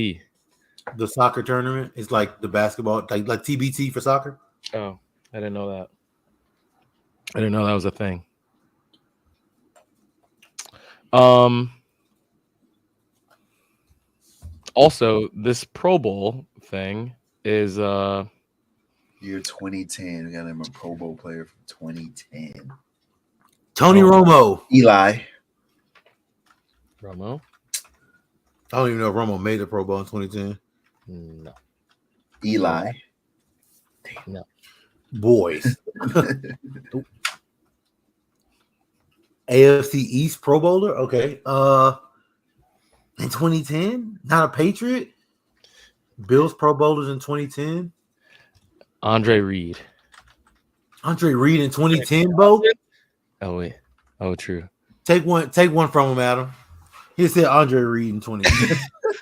The soccer tournament. It's like the basketball, like TBT for soccer. Oh, I didn't know that. I didn't know that was a thing. Also, this Pro Bowl thing is Year 2010. We got him a Pro Bowl player from 2010. Tony Romo. Eli. Romo. I don't even know if Romo made the Pro Bowl in 2010. No. Eli. No. Boys. AFC East Pro Bowler. Okay. In 2010, not a Patriot. Bills Pro Bowlers in 2010. Andre Reed. Andre Reed in 2010, Bo. Oh wait. Oh, true. Take one from him, Adam. He said Andre Reed in 2010.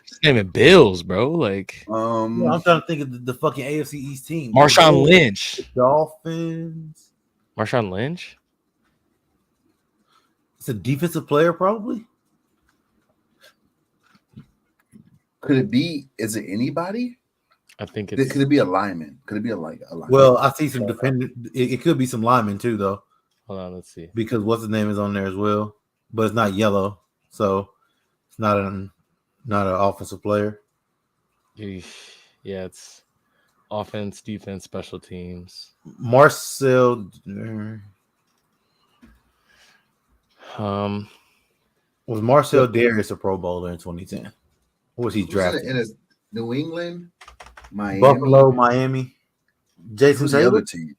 Just naming Bills, bro. Like I'm trying to think of the fucking AFC East team. Marshawn Lynch. Dolphins. Marshawn Lynch? It's a defensive player, probably. Could it be? Is it anybody? I think it's. Could it be a lineman? Could it be a lineman? Well, I see some defender. It could be some linemen too, though. Hold on, let's see. Because what's his name is on there as well, but it's not yellow, so it's not an offensive player. Yeah, it's offense, defense, special teams. Marcel. Was Marcel Darius a Pro Bowler in 2010? Or was he drafted? In New England, Miami, Buffalo, Miami. Jason Taylor. The other team?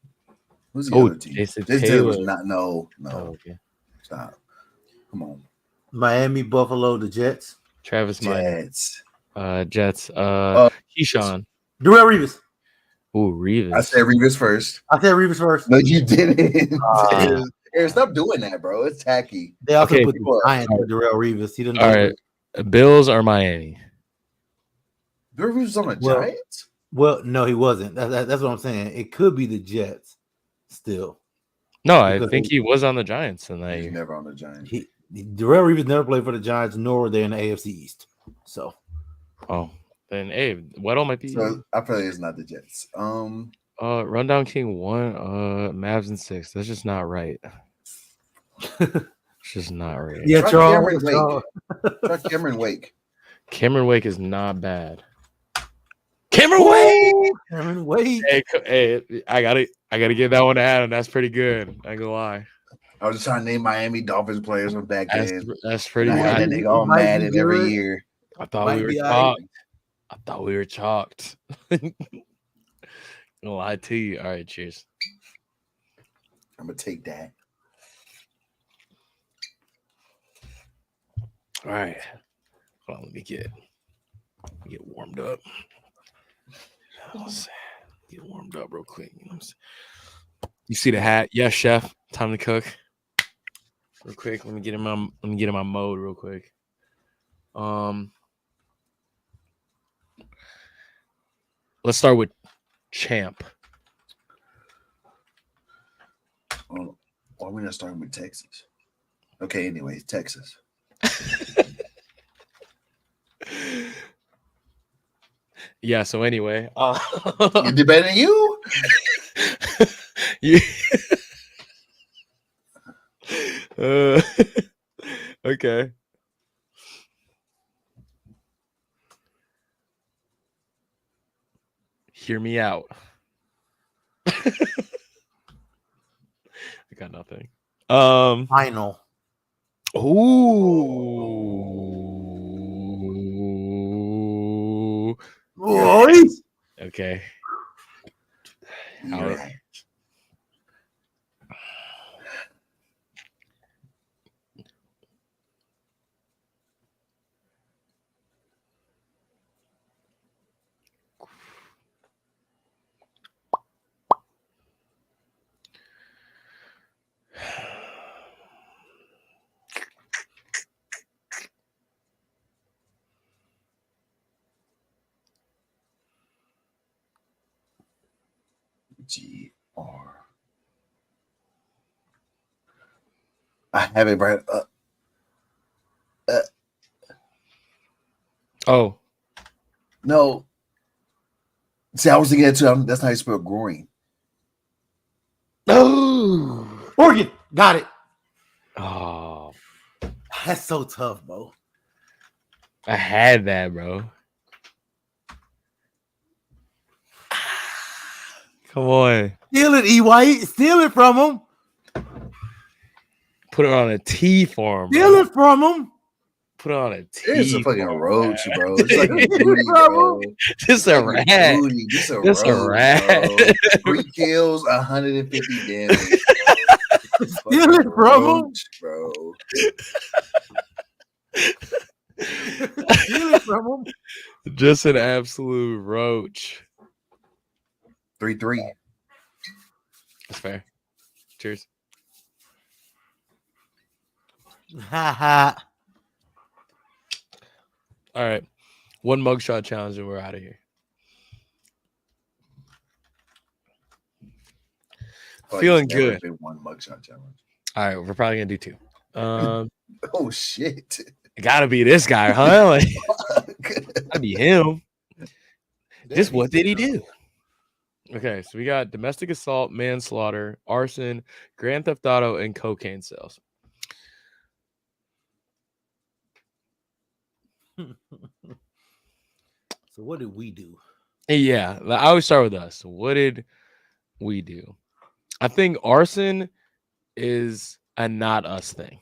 Who's the other team? Jason Taylor was not. No. Oh, okay. Stop. Come on. Miami, Buffalo, the Jets. Travis Jets. Jets. Keyshawn. Darrell Reeves. Ooh, Reeves. I said Reeves first. No, you didn't. Aaron, stop doing that, bro. It's tacky. They also put the Giants for Darrell Reeves. He didn't. All right. Bills or Miami? Darrell Reeves was on the Giants? Well, no, he wasn't. That's what I'm saying. It could be the Jets still. No, I think he was on the Giants in that year. Never on the Giants. Darrell Reeves never played for the Giants, nor were they in the AFC East. So, then Weddle might be. So I feel like it's not the Jets. Rundown King 1, Mavs and 6. That's just not right. It's just not right. Yeah, Try Cameron Wake. Cameron Wake is not bad. Cameron Wake. Hey, I gotta give that one to Adam. That's pretty good. I ain't gonna lie. I was just trying to name Miami Dolphins players from back then. That's pretty good. I had that nigga all mad at every year. I thought we were chalked. Gonna lie to you. All right, cheers. I'm gonna take that. All right. Hold on, let me get warmed up. Get warmed up real quick. You know what I'm saying? You see the hat? Yes, chef. Time to cook. Real quick. Let me get in my mode real quick. Let's start with champ. Why are we not starting with Texas? Okay, anyways, Texas. Yeah, so anyway. You're debating you? Okay. Hear me out. I got nothing. Final. Ooh. Okay. GR. I have it right. Oh, No. See, I was thinking that too. That's not how you spell groin. no. Oregon got it. Oh, That's so tough, bro. I had that, bro. Come on, Steal it, E White. Steal it from him. put it on a T form, Steal bro. it from him. Put it on a T. It's a fucking form, roach, bro. bro. It's like a booty, bro. Just It's a like rat. booty. Just a Just a roach, rat. bro. 3 kills, 150 damage. Steal it from him. Bro. Steal it from him. Just an absolute roach. 3-3. That's fair. Cheers. Ha ha. All right. One mugshot challenge and we're out of here. Feeling There's never good. been one mugshot challenge. All right. We're probably going to do 2. Oh, shit. It got to be this guy, huh? Like, gotta be him. Just what did he do? Okay. So we got domestic assault, manslaughter, arson, grand theft auto, and cocaine sales. So what did we do? Yeah, I always start with us. What did we do? I think arson is a not us thing.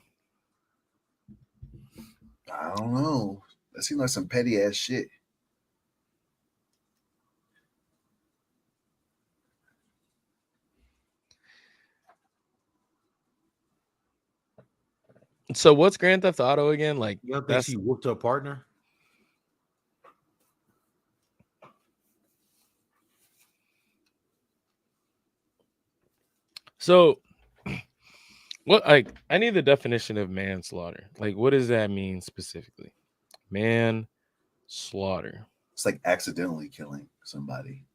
I don't know. That seems like some petty ass shit. So what's Grand Theft Auto again? Like You don't think that's she whooped her partner? so what like I need the definition of manslaughter. Like what does that mean specifically? Manslaughter. It's like accidentally killing somebody.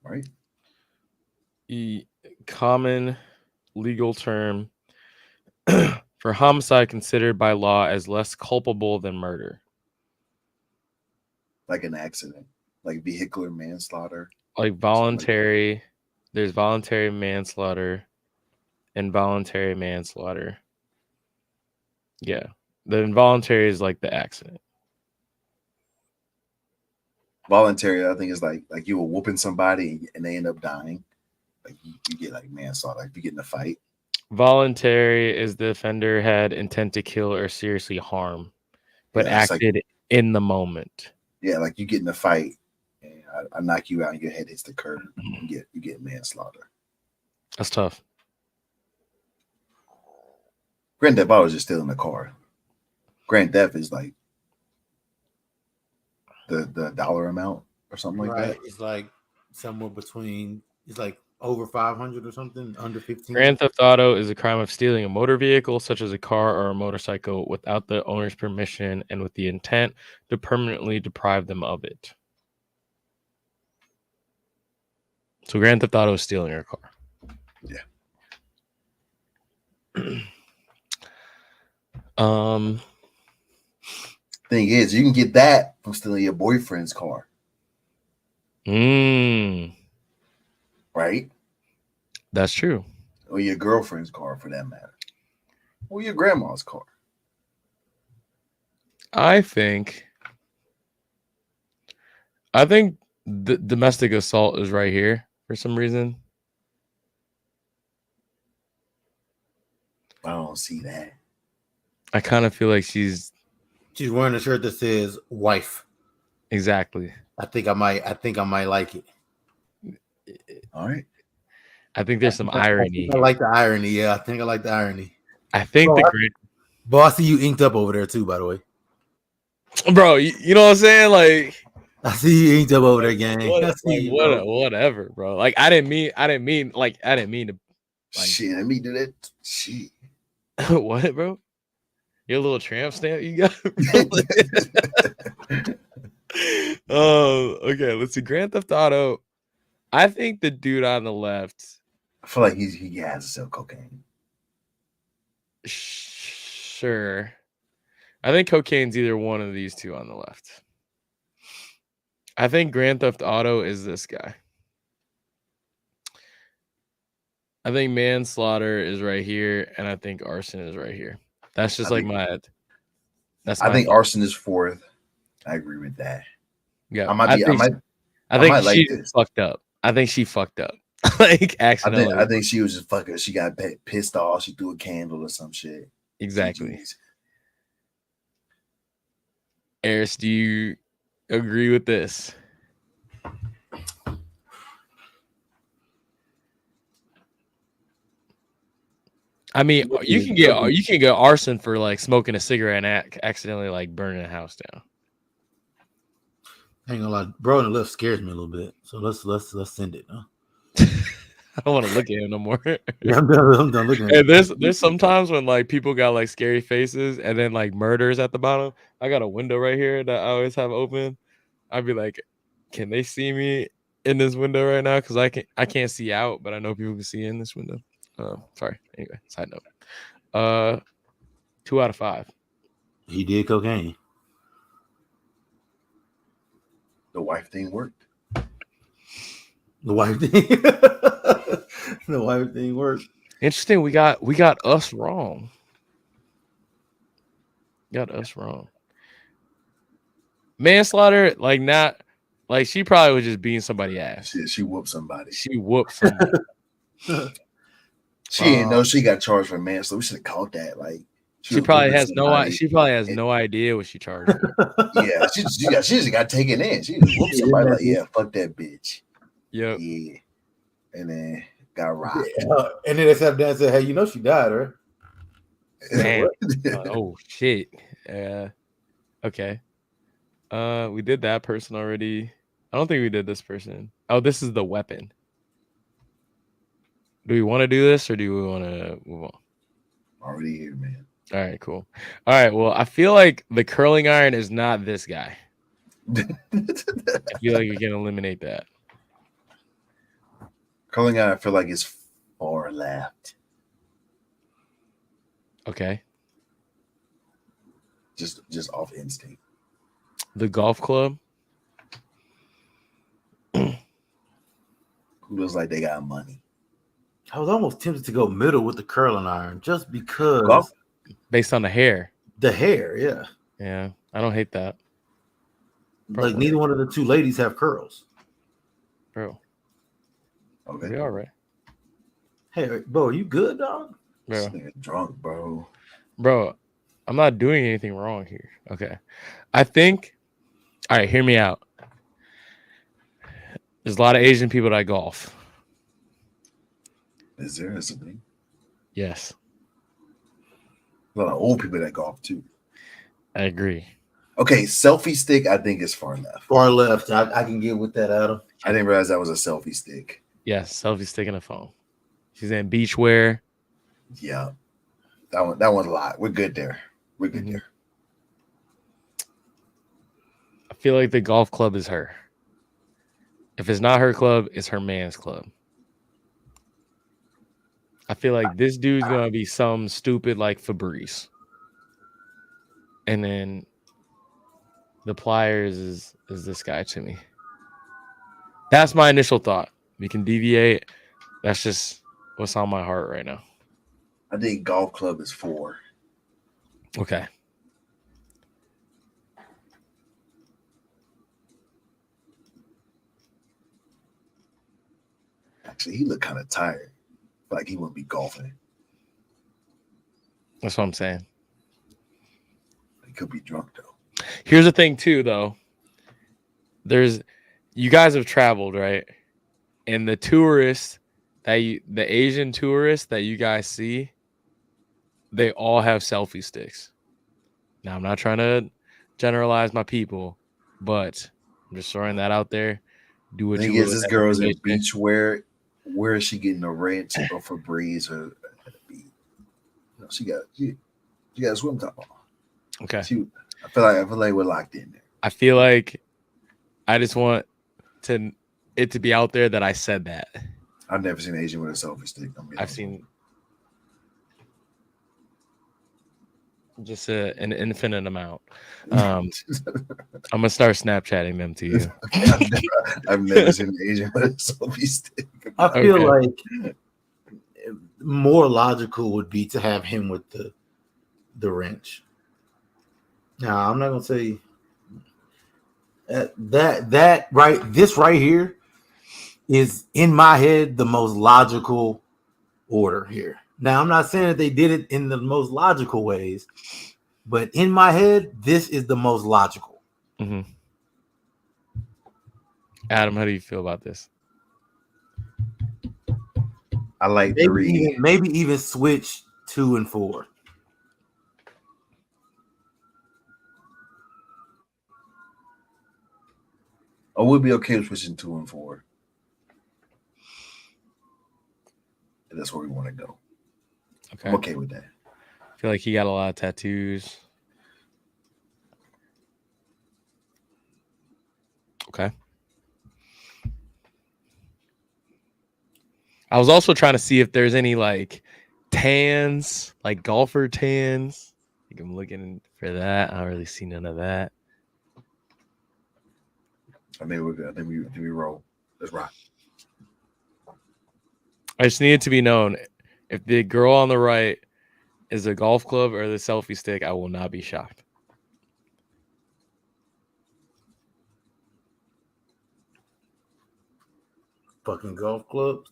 Right? Common legal term for homicide considered by law as less culpable than murder. Like an accident. Like vehicular manslaughter. Like voluntary, there's voluntary manslaughter, involuntary manslaughter. Yeah, the involuntary is like the accident. Voluntary, I think, is like you were whooping somebody and they end up dying. Like you get like manslaughter, like you get in a fight. Voluntary is the offender had intent to kill or seriously harm, but Yeah, it's acted in the moment. Yeah, like you get in a fight and I knock you out and your head hits the curb. You get manslaughter. That's tough. Grand Theft Auto is just stealing the car. Grand Theft is like the dollar amount or something like that. It's like somewhere between. It's like over 500 or something, under 15. Grand Theft Auto is a crime of stealing a motor vehicle, such as a car or a motorcycle, without the owner's permission and with the intent to permanently deprive them of it. So Grand Theft Auto is stealing your car. Yeah. Thing is, you can get that from stealing your boyfriend's car. Right? That's true. Or your girlfriend's car, for that matter. Or your grandma's car. I think the domestic assault is right here for some reason. I don't see that. I kind of feel like she's wearing a shirt that says "wife." Exactly. I think I might like it. All right. I think there's some irony. I like the irony. Yeah, I think I like the irony. I think Bro, I see you inked up over there too, by the way. Bro, you know what I'm saying? Like, I see you inked up over there, gang. Whatever, bro. Like, I didn't mean to. Like, shit, let me do that. Shit. What, bro? Your little tramp stamp you got? Okay, let's see. Grand Theft Auto. I think the dude on the left. I feel like he has to sell cocaine. Sure. I think cocaine's either one of these two on the left. I think Grand Theft Auto is this guy. I think manslaughter is right here, and I think arson is right here. That's just like my. That's I my think thought. arson is fourth. I agree with that. Yeah, I think like she this. fucked up. I think she fucked up, like accidentally. I think she was just fucking. She got pissed off. She threw a candle or some shit. Exactly. GG's. Eris, do you agree with this? I mean, you can get arson for like smoking a cigarette and accidentally like burning a house down. I ain't gonna lie, bro. On the left scares me a little bit. So let's send it. Huh? I don't want to look at him no more. Yeah, I'm done looking at And it. there's sometimes when like people got like scary faces and then like murders at the bottom. I got a window right here that I always have open. I'd be like, can they see me in this window right now? Because I can't see out, but I know people can see in this window. Sorry. Anyway, side note. 2 out of 5. He did cocaine. The wife thing worked. The wife thing. The wife thing worked. Interesting. We got us wrong. Got us wrong. Manslaughter, like not like she probably was just beating somebody's ass. She whooped somebody. She whooped somebody. She didn't know she got charged for manslaughter. We should have caught that. Like she probably has no idea what she charged for. Yeah, she just got taken in. She just whooped somebody like, yeah, fuck that bitch. Yep. Yeah. And then got rocked. And then they sat down and said, "Hey, you know she died, right?" Damn. Oh shit. Okay. We did that person already. I don't think we did this person. Oh, this is the weapon. Do we want to do this or do we want to move on? Already here, man. All right, cool. All right, well, I feel like the curling iron is not this guy. I feel like we can eliminate that. Curling iron, I feel like it's far left. Okay. Just off instinct. The golf club. Who looks like they got money? I was almost tempted to go middle with the curling iron just because Golf? Based on the hair. the hair, yeah. Yeah, I don't hate that. Like neither one of the two ladies have curls. Bro. Okay. We all right. Hey, bro, you good, dog? This Bro. nigga drunk, bro. Bro, I'm not doing anything wrong here. Okay. I think, all right, hear me out. There's a lot of Asian people that golf. Is there something? Yes, A lot of old people that golf too. I agree. Okay, selfie stick, I think is far left. Far left. I can get with that, Adam. I didn't realize that was a selfie stick. Yes, selfie stick and a phone. She's in beachwear. Yeah. That one's a lot. We're good there. We're good Mhm. there. I feel like the golf club is her. If it's not her club, it's her man's club. I feel like this dude's gonna be some stupid like Fabrice. And then the pliers is this guy to me. That's my initial thought. We can deviate. That's just what's on my heart right now. I think golf club is 4. Okay. Actually, he looked kind of tired. Like he wouldn't be golfing. That's what I'm saying. He could be drunk though. Here's the thing too, though. You guys have traveled, right? And the Asian tourists that you guys see, they all have selfie sticks. Now, I'm not trying to generalize my people, but I'm just throwing that out there. Do what The you thing will is, with this that girl's in information. beach wear. Where is she getting a ranch or Febreze or no, she got a swim top on. Okay. I feel like we're locked in there. I feel like I just want to it to be out there that I said that. I've never seen an Asian with a selfie stick. I've seen just an infinite amount. I'm gonna start Snapchatting them to you. I've never seen an Asian with a selfie stick. I feel like more logical would be to have him with the wrench. Now, I'm not gonna say that right. This right here is in my head the most logical order here. Now, I'm not saying that they did it in the most logical ways, but in my head, this is the most logical. Mm-hmm. Adam, how do you feel about this? I like 3. Maybe even switch 2 and 4. I would be okay with switching 2 and 4. And that's where we want to go. Okay. I'm okay with that. I feel like he got a lot of tattoos. Okay. I was also trying to see if there's any like tans, like golfer tans. I think I'm looking for that. I don't really see none of that. I think we're good. I think we roll. Let's rock. I just need it to be known if the girl on the right is a golf club or the selfie stick, I will not be shocked. Fucking golf clubs.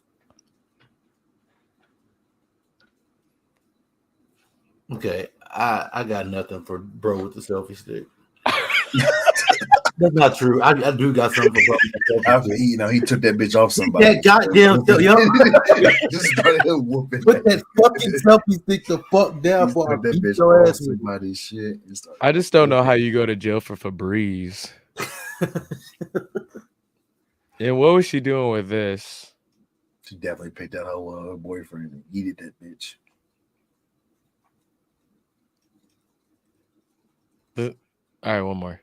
Okay, I got nothing for bro with the selfie stick. That's not true. I do got something for bro with the selfie stick. He took that bitch off somebody. That goddamn Just started whooping. Put that fucking selfie stick the fuck down for I beat bitch your off ass. somebody's shit. I just don't know how you go to jail for Febreze. And what was she doing with this? She definitely picked out her boyfriend and yeeted that bitch. All right, one more.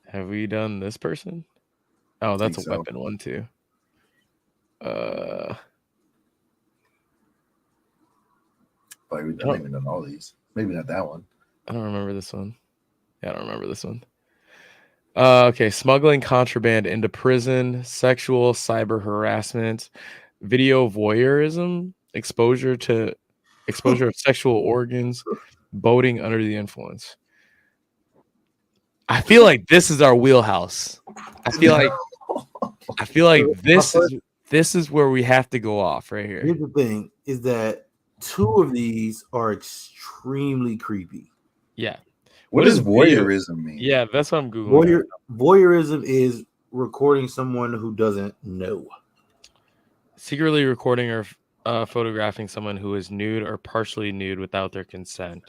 Have we done this person? Oh, that's a weapon one too. I haven't even done all these. Maybe not that one. I don't remember this one. Yeah, I don't remember this one. Okay, smuggling contraband into prison, sexual cyber harassment, video voyeurism, exposure of sexual organs, boating under the influence. I feel like this is our wheelhouse. I feel like this is where we have to go off right here. Here's the thing: is that 2 of these are extremely creepy. Yeah. What does voyeurism mean? Yeah, that's what I'm googling. Voyeurism is recording someone who doesn't know. Secretly recording or photographing someone who is nude or partially nude without their consent,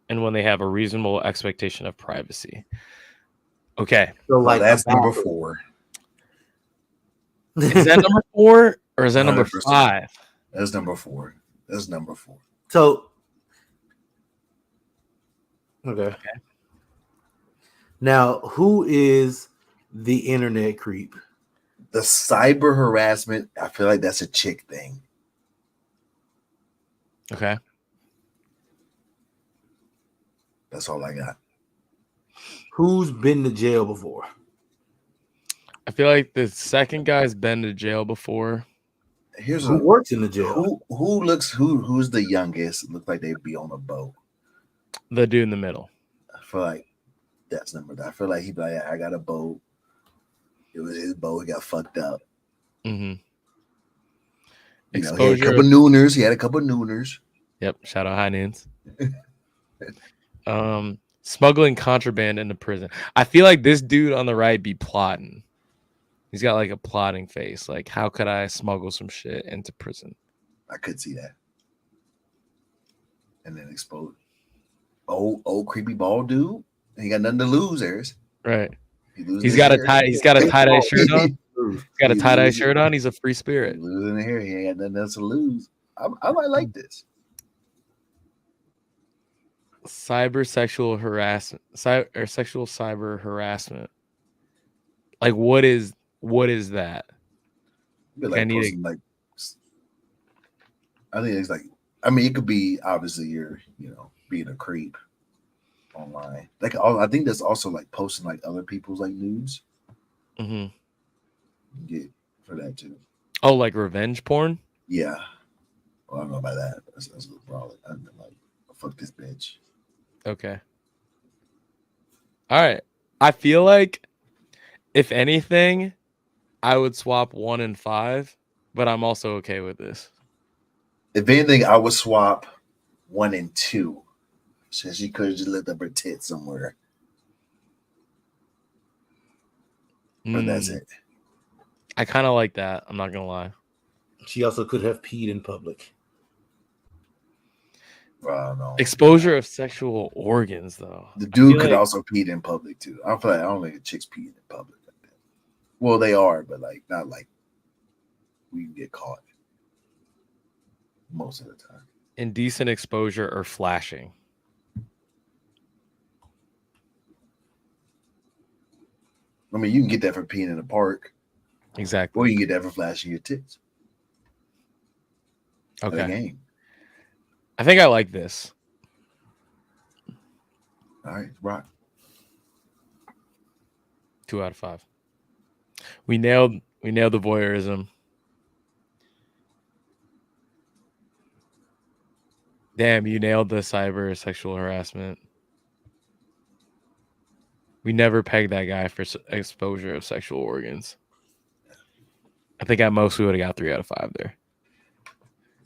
and when they have a reasonable expectation of privacy. Okay, so that's number 4. Is that number 4 or is that number 5? That's number 4. So, okay. Now, who is the internet creep? The cyber harassment, I feel like that's a chick thing. Okay. That's all I got. Who's been to jail before? I feel like the second guy's been to jail before. Who works in the jail? Who's the youngest? Look like they'd be on a boat. The dude in the middle. I feel like that's number. I feel like he'd be like, I got a boat. It was his boat. He got fucked up. Mm-hmm. He had a couple nooners. Yep. Shout out high noons. Smuggling contraband into prison. I feel like this dude on the right be plotting. He's got like a plotting face. Like, how could I smuggle some shit into prison? I could see that. And then explode. Old creepy bald dude. He got nothing to lose, Eris. Right. He's got a tie-dye shirt on. He's got a tie-dye shirt on. He's a free spirit. Losing the hair. He ain't got nothing else to lose. I might like this. sexual harassment, or sexual cyber harassment. Like, what is that? Be I like need posting like. I think it's like. I mean, it could be obviously you're being a creep online. Like I think that's also like posting like other people's like news. Mm-hmm. Get for that too. Oh, like revenge porn? Yeah. Well, I don't know about that. That's a little broad. I'm like, fuck this bitch. Okay. All right. I feel like, if anything, I would swap 1 and 5, but I'm also okay with this. If anything, I would swap 1 and 2, since she could have just left up her tit somewhere. But that's it. I kind of like that. I'm not gonna lie. She also could have peed in public. No. Exposure of sexual organs, though. The dude could like, also pee in public too. I feel like I don't think a chick's peeing in public like that. Well, they are, but like not like we can get caught most of the time. Indecent exposure or flashing. I mean, you can get that for peeing in the park. Exactly. Or you can get that for flashing your tits. Okay. At a game. I think I like this. All right, rock. 2 out of 5. We nailed the voyeurism. Damn, you nailed the cyber sexual harassment. We never pegged that guy for exposure of sexual organs. I think at most we would have got 3 out of 5 there.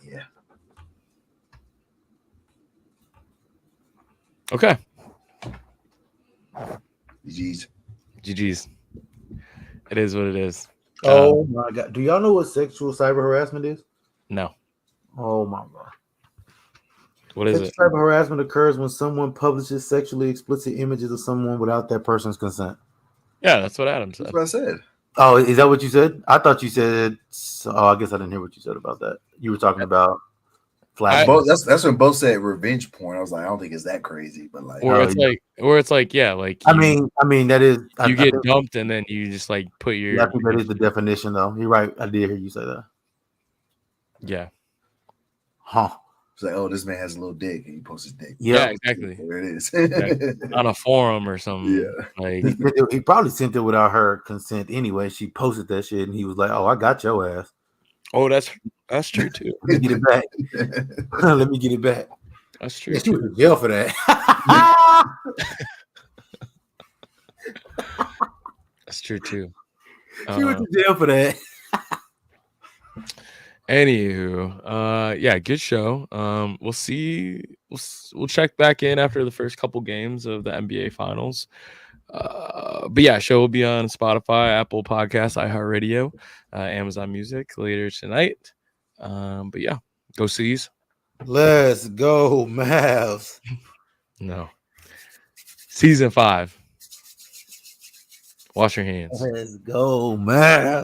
Yeah. Okay. GG's. GG's. It is what it is. Oh my god! Do y'all know what sexual cyber harassment is? No. Oh my god! What is Sexual it? cyber harassment occurs when someone publishes sexually explicit images of someone without that person's consent. Yeah, that's what Adam said. That's what I said. Oh, is that what you said? I thought you said. Oh, I guess I didn't hear what you said about that. You were talking about flash. That's when both said revenge porn. I was like, I don't think it's that crazy, but like, Or it's like, yeah, like I mean, that is. You get dumped and then you just like put your. Yeah, I think that is the definition, though. You're right. I did hear you say that. Yeah. Huh. It's like, oh, this man has a little dick, and he posts his dick. Yeah, exactly. There it is. On a forum or something. Yeah. Like he probably sent it without her consent anyway. She posted that shit, and he was like, "Oh, I got your ass." Oh, that's true too. Let me get it back. Let me get it back. That's true. Yeah, she was in jail for that. That's true too. She went to jail for that. Anywho, yeah, good show. We'll see. We'll check back in after the first couple games of the NBA Finals. But yeah, show will be on Spotify, Apple Podcasts, iHeartRadio, Amazon Music later tonight. But yeah, go C's. Let's go, Mavs. No. Season 5. Wash your hands. Let's go, Mavs.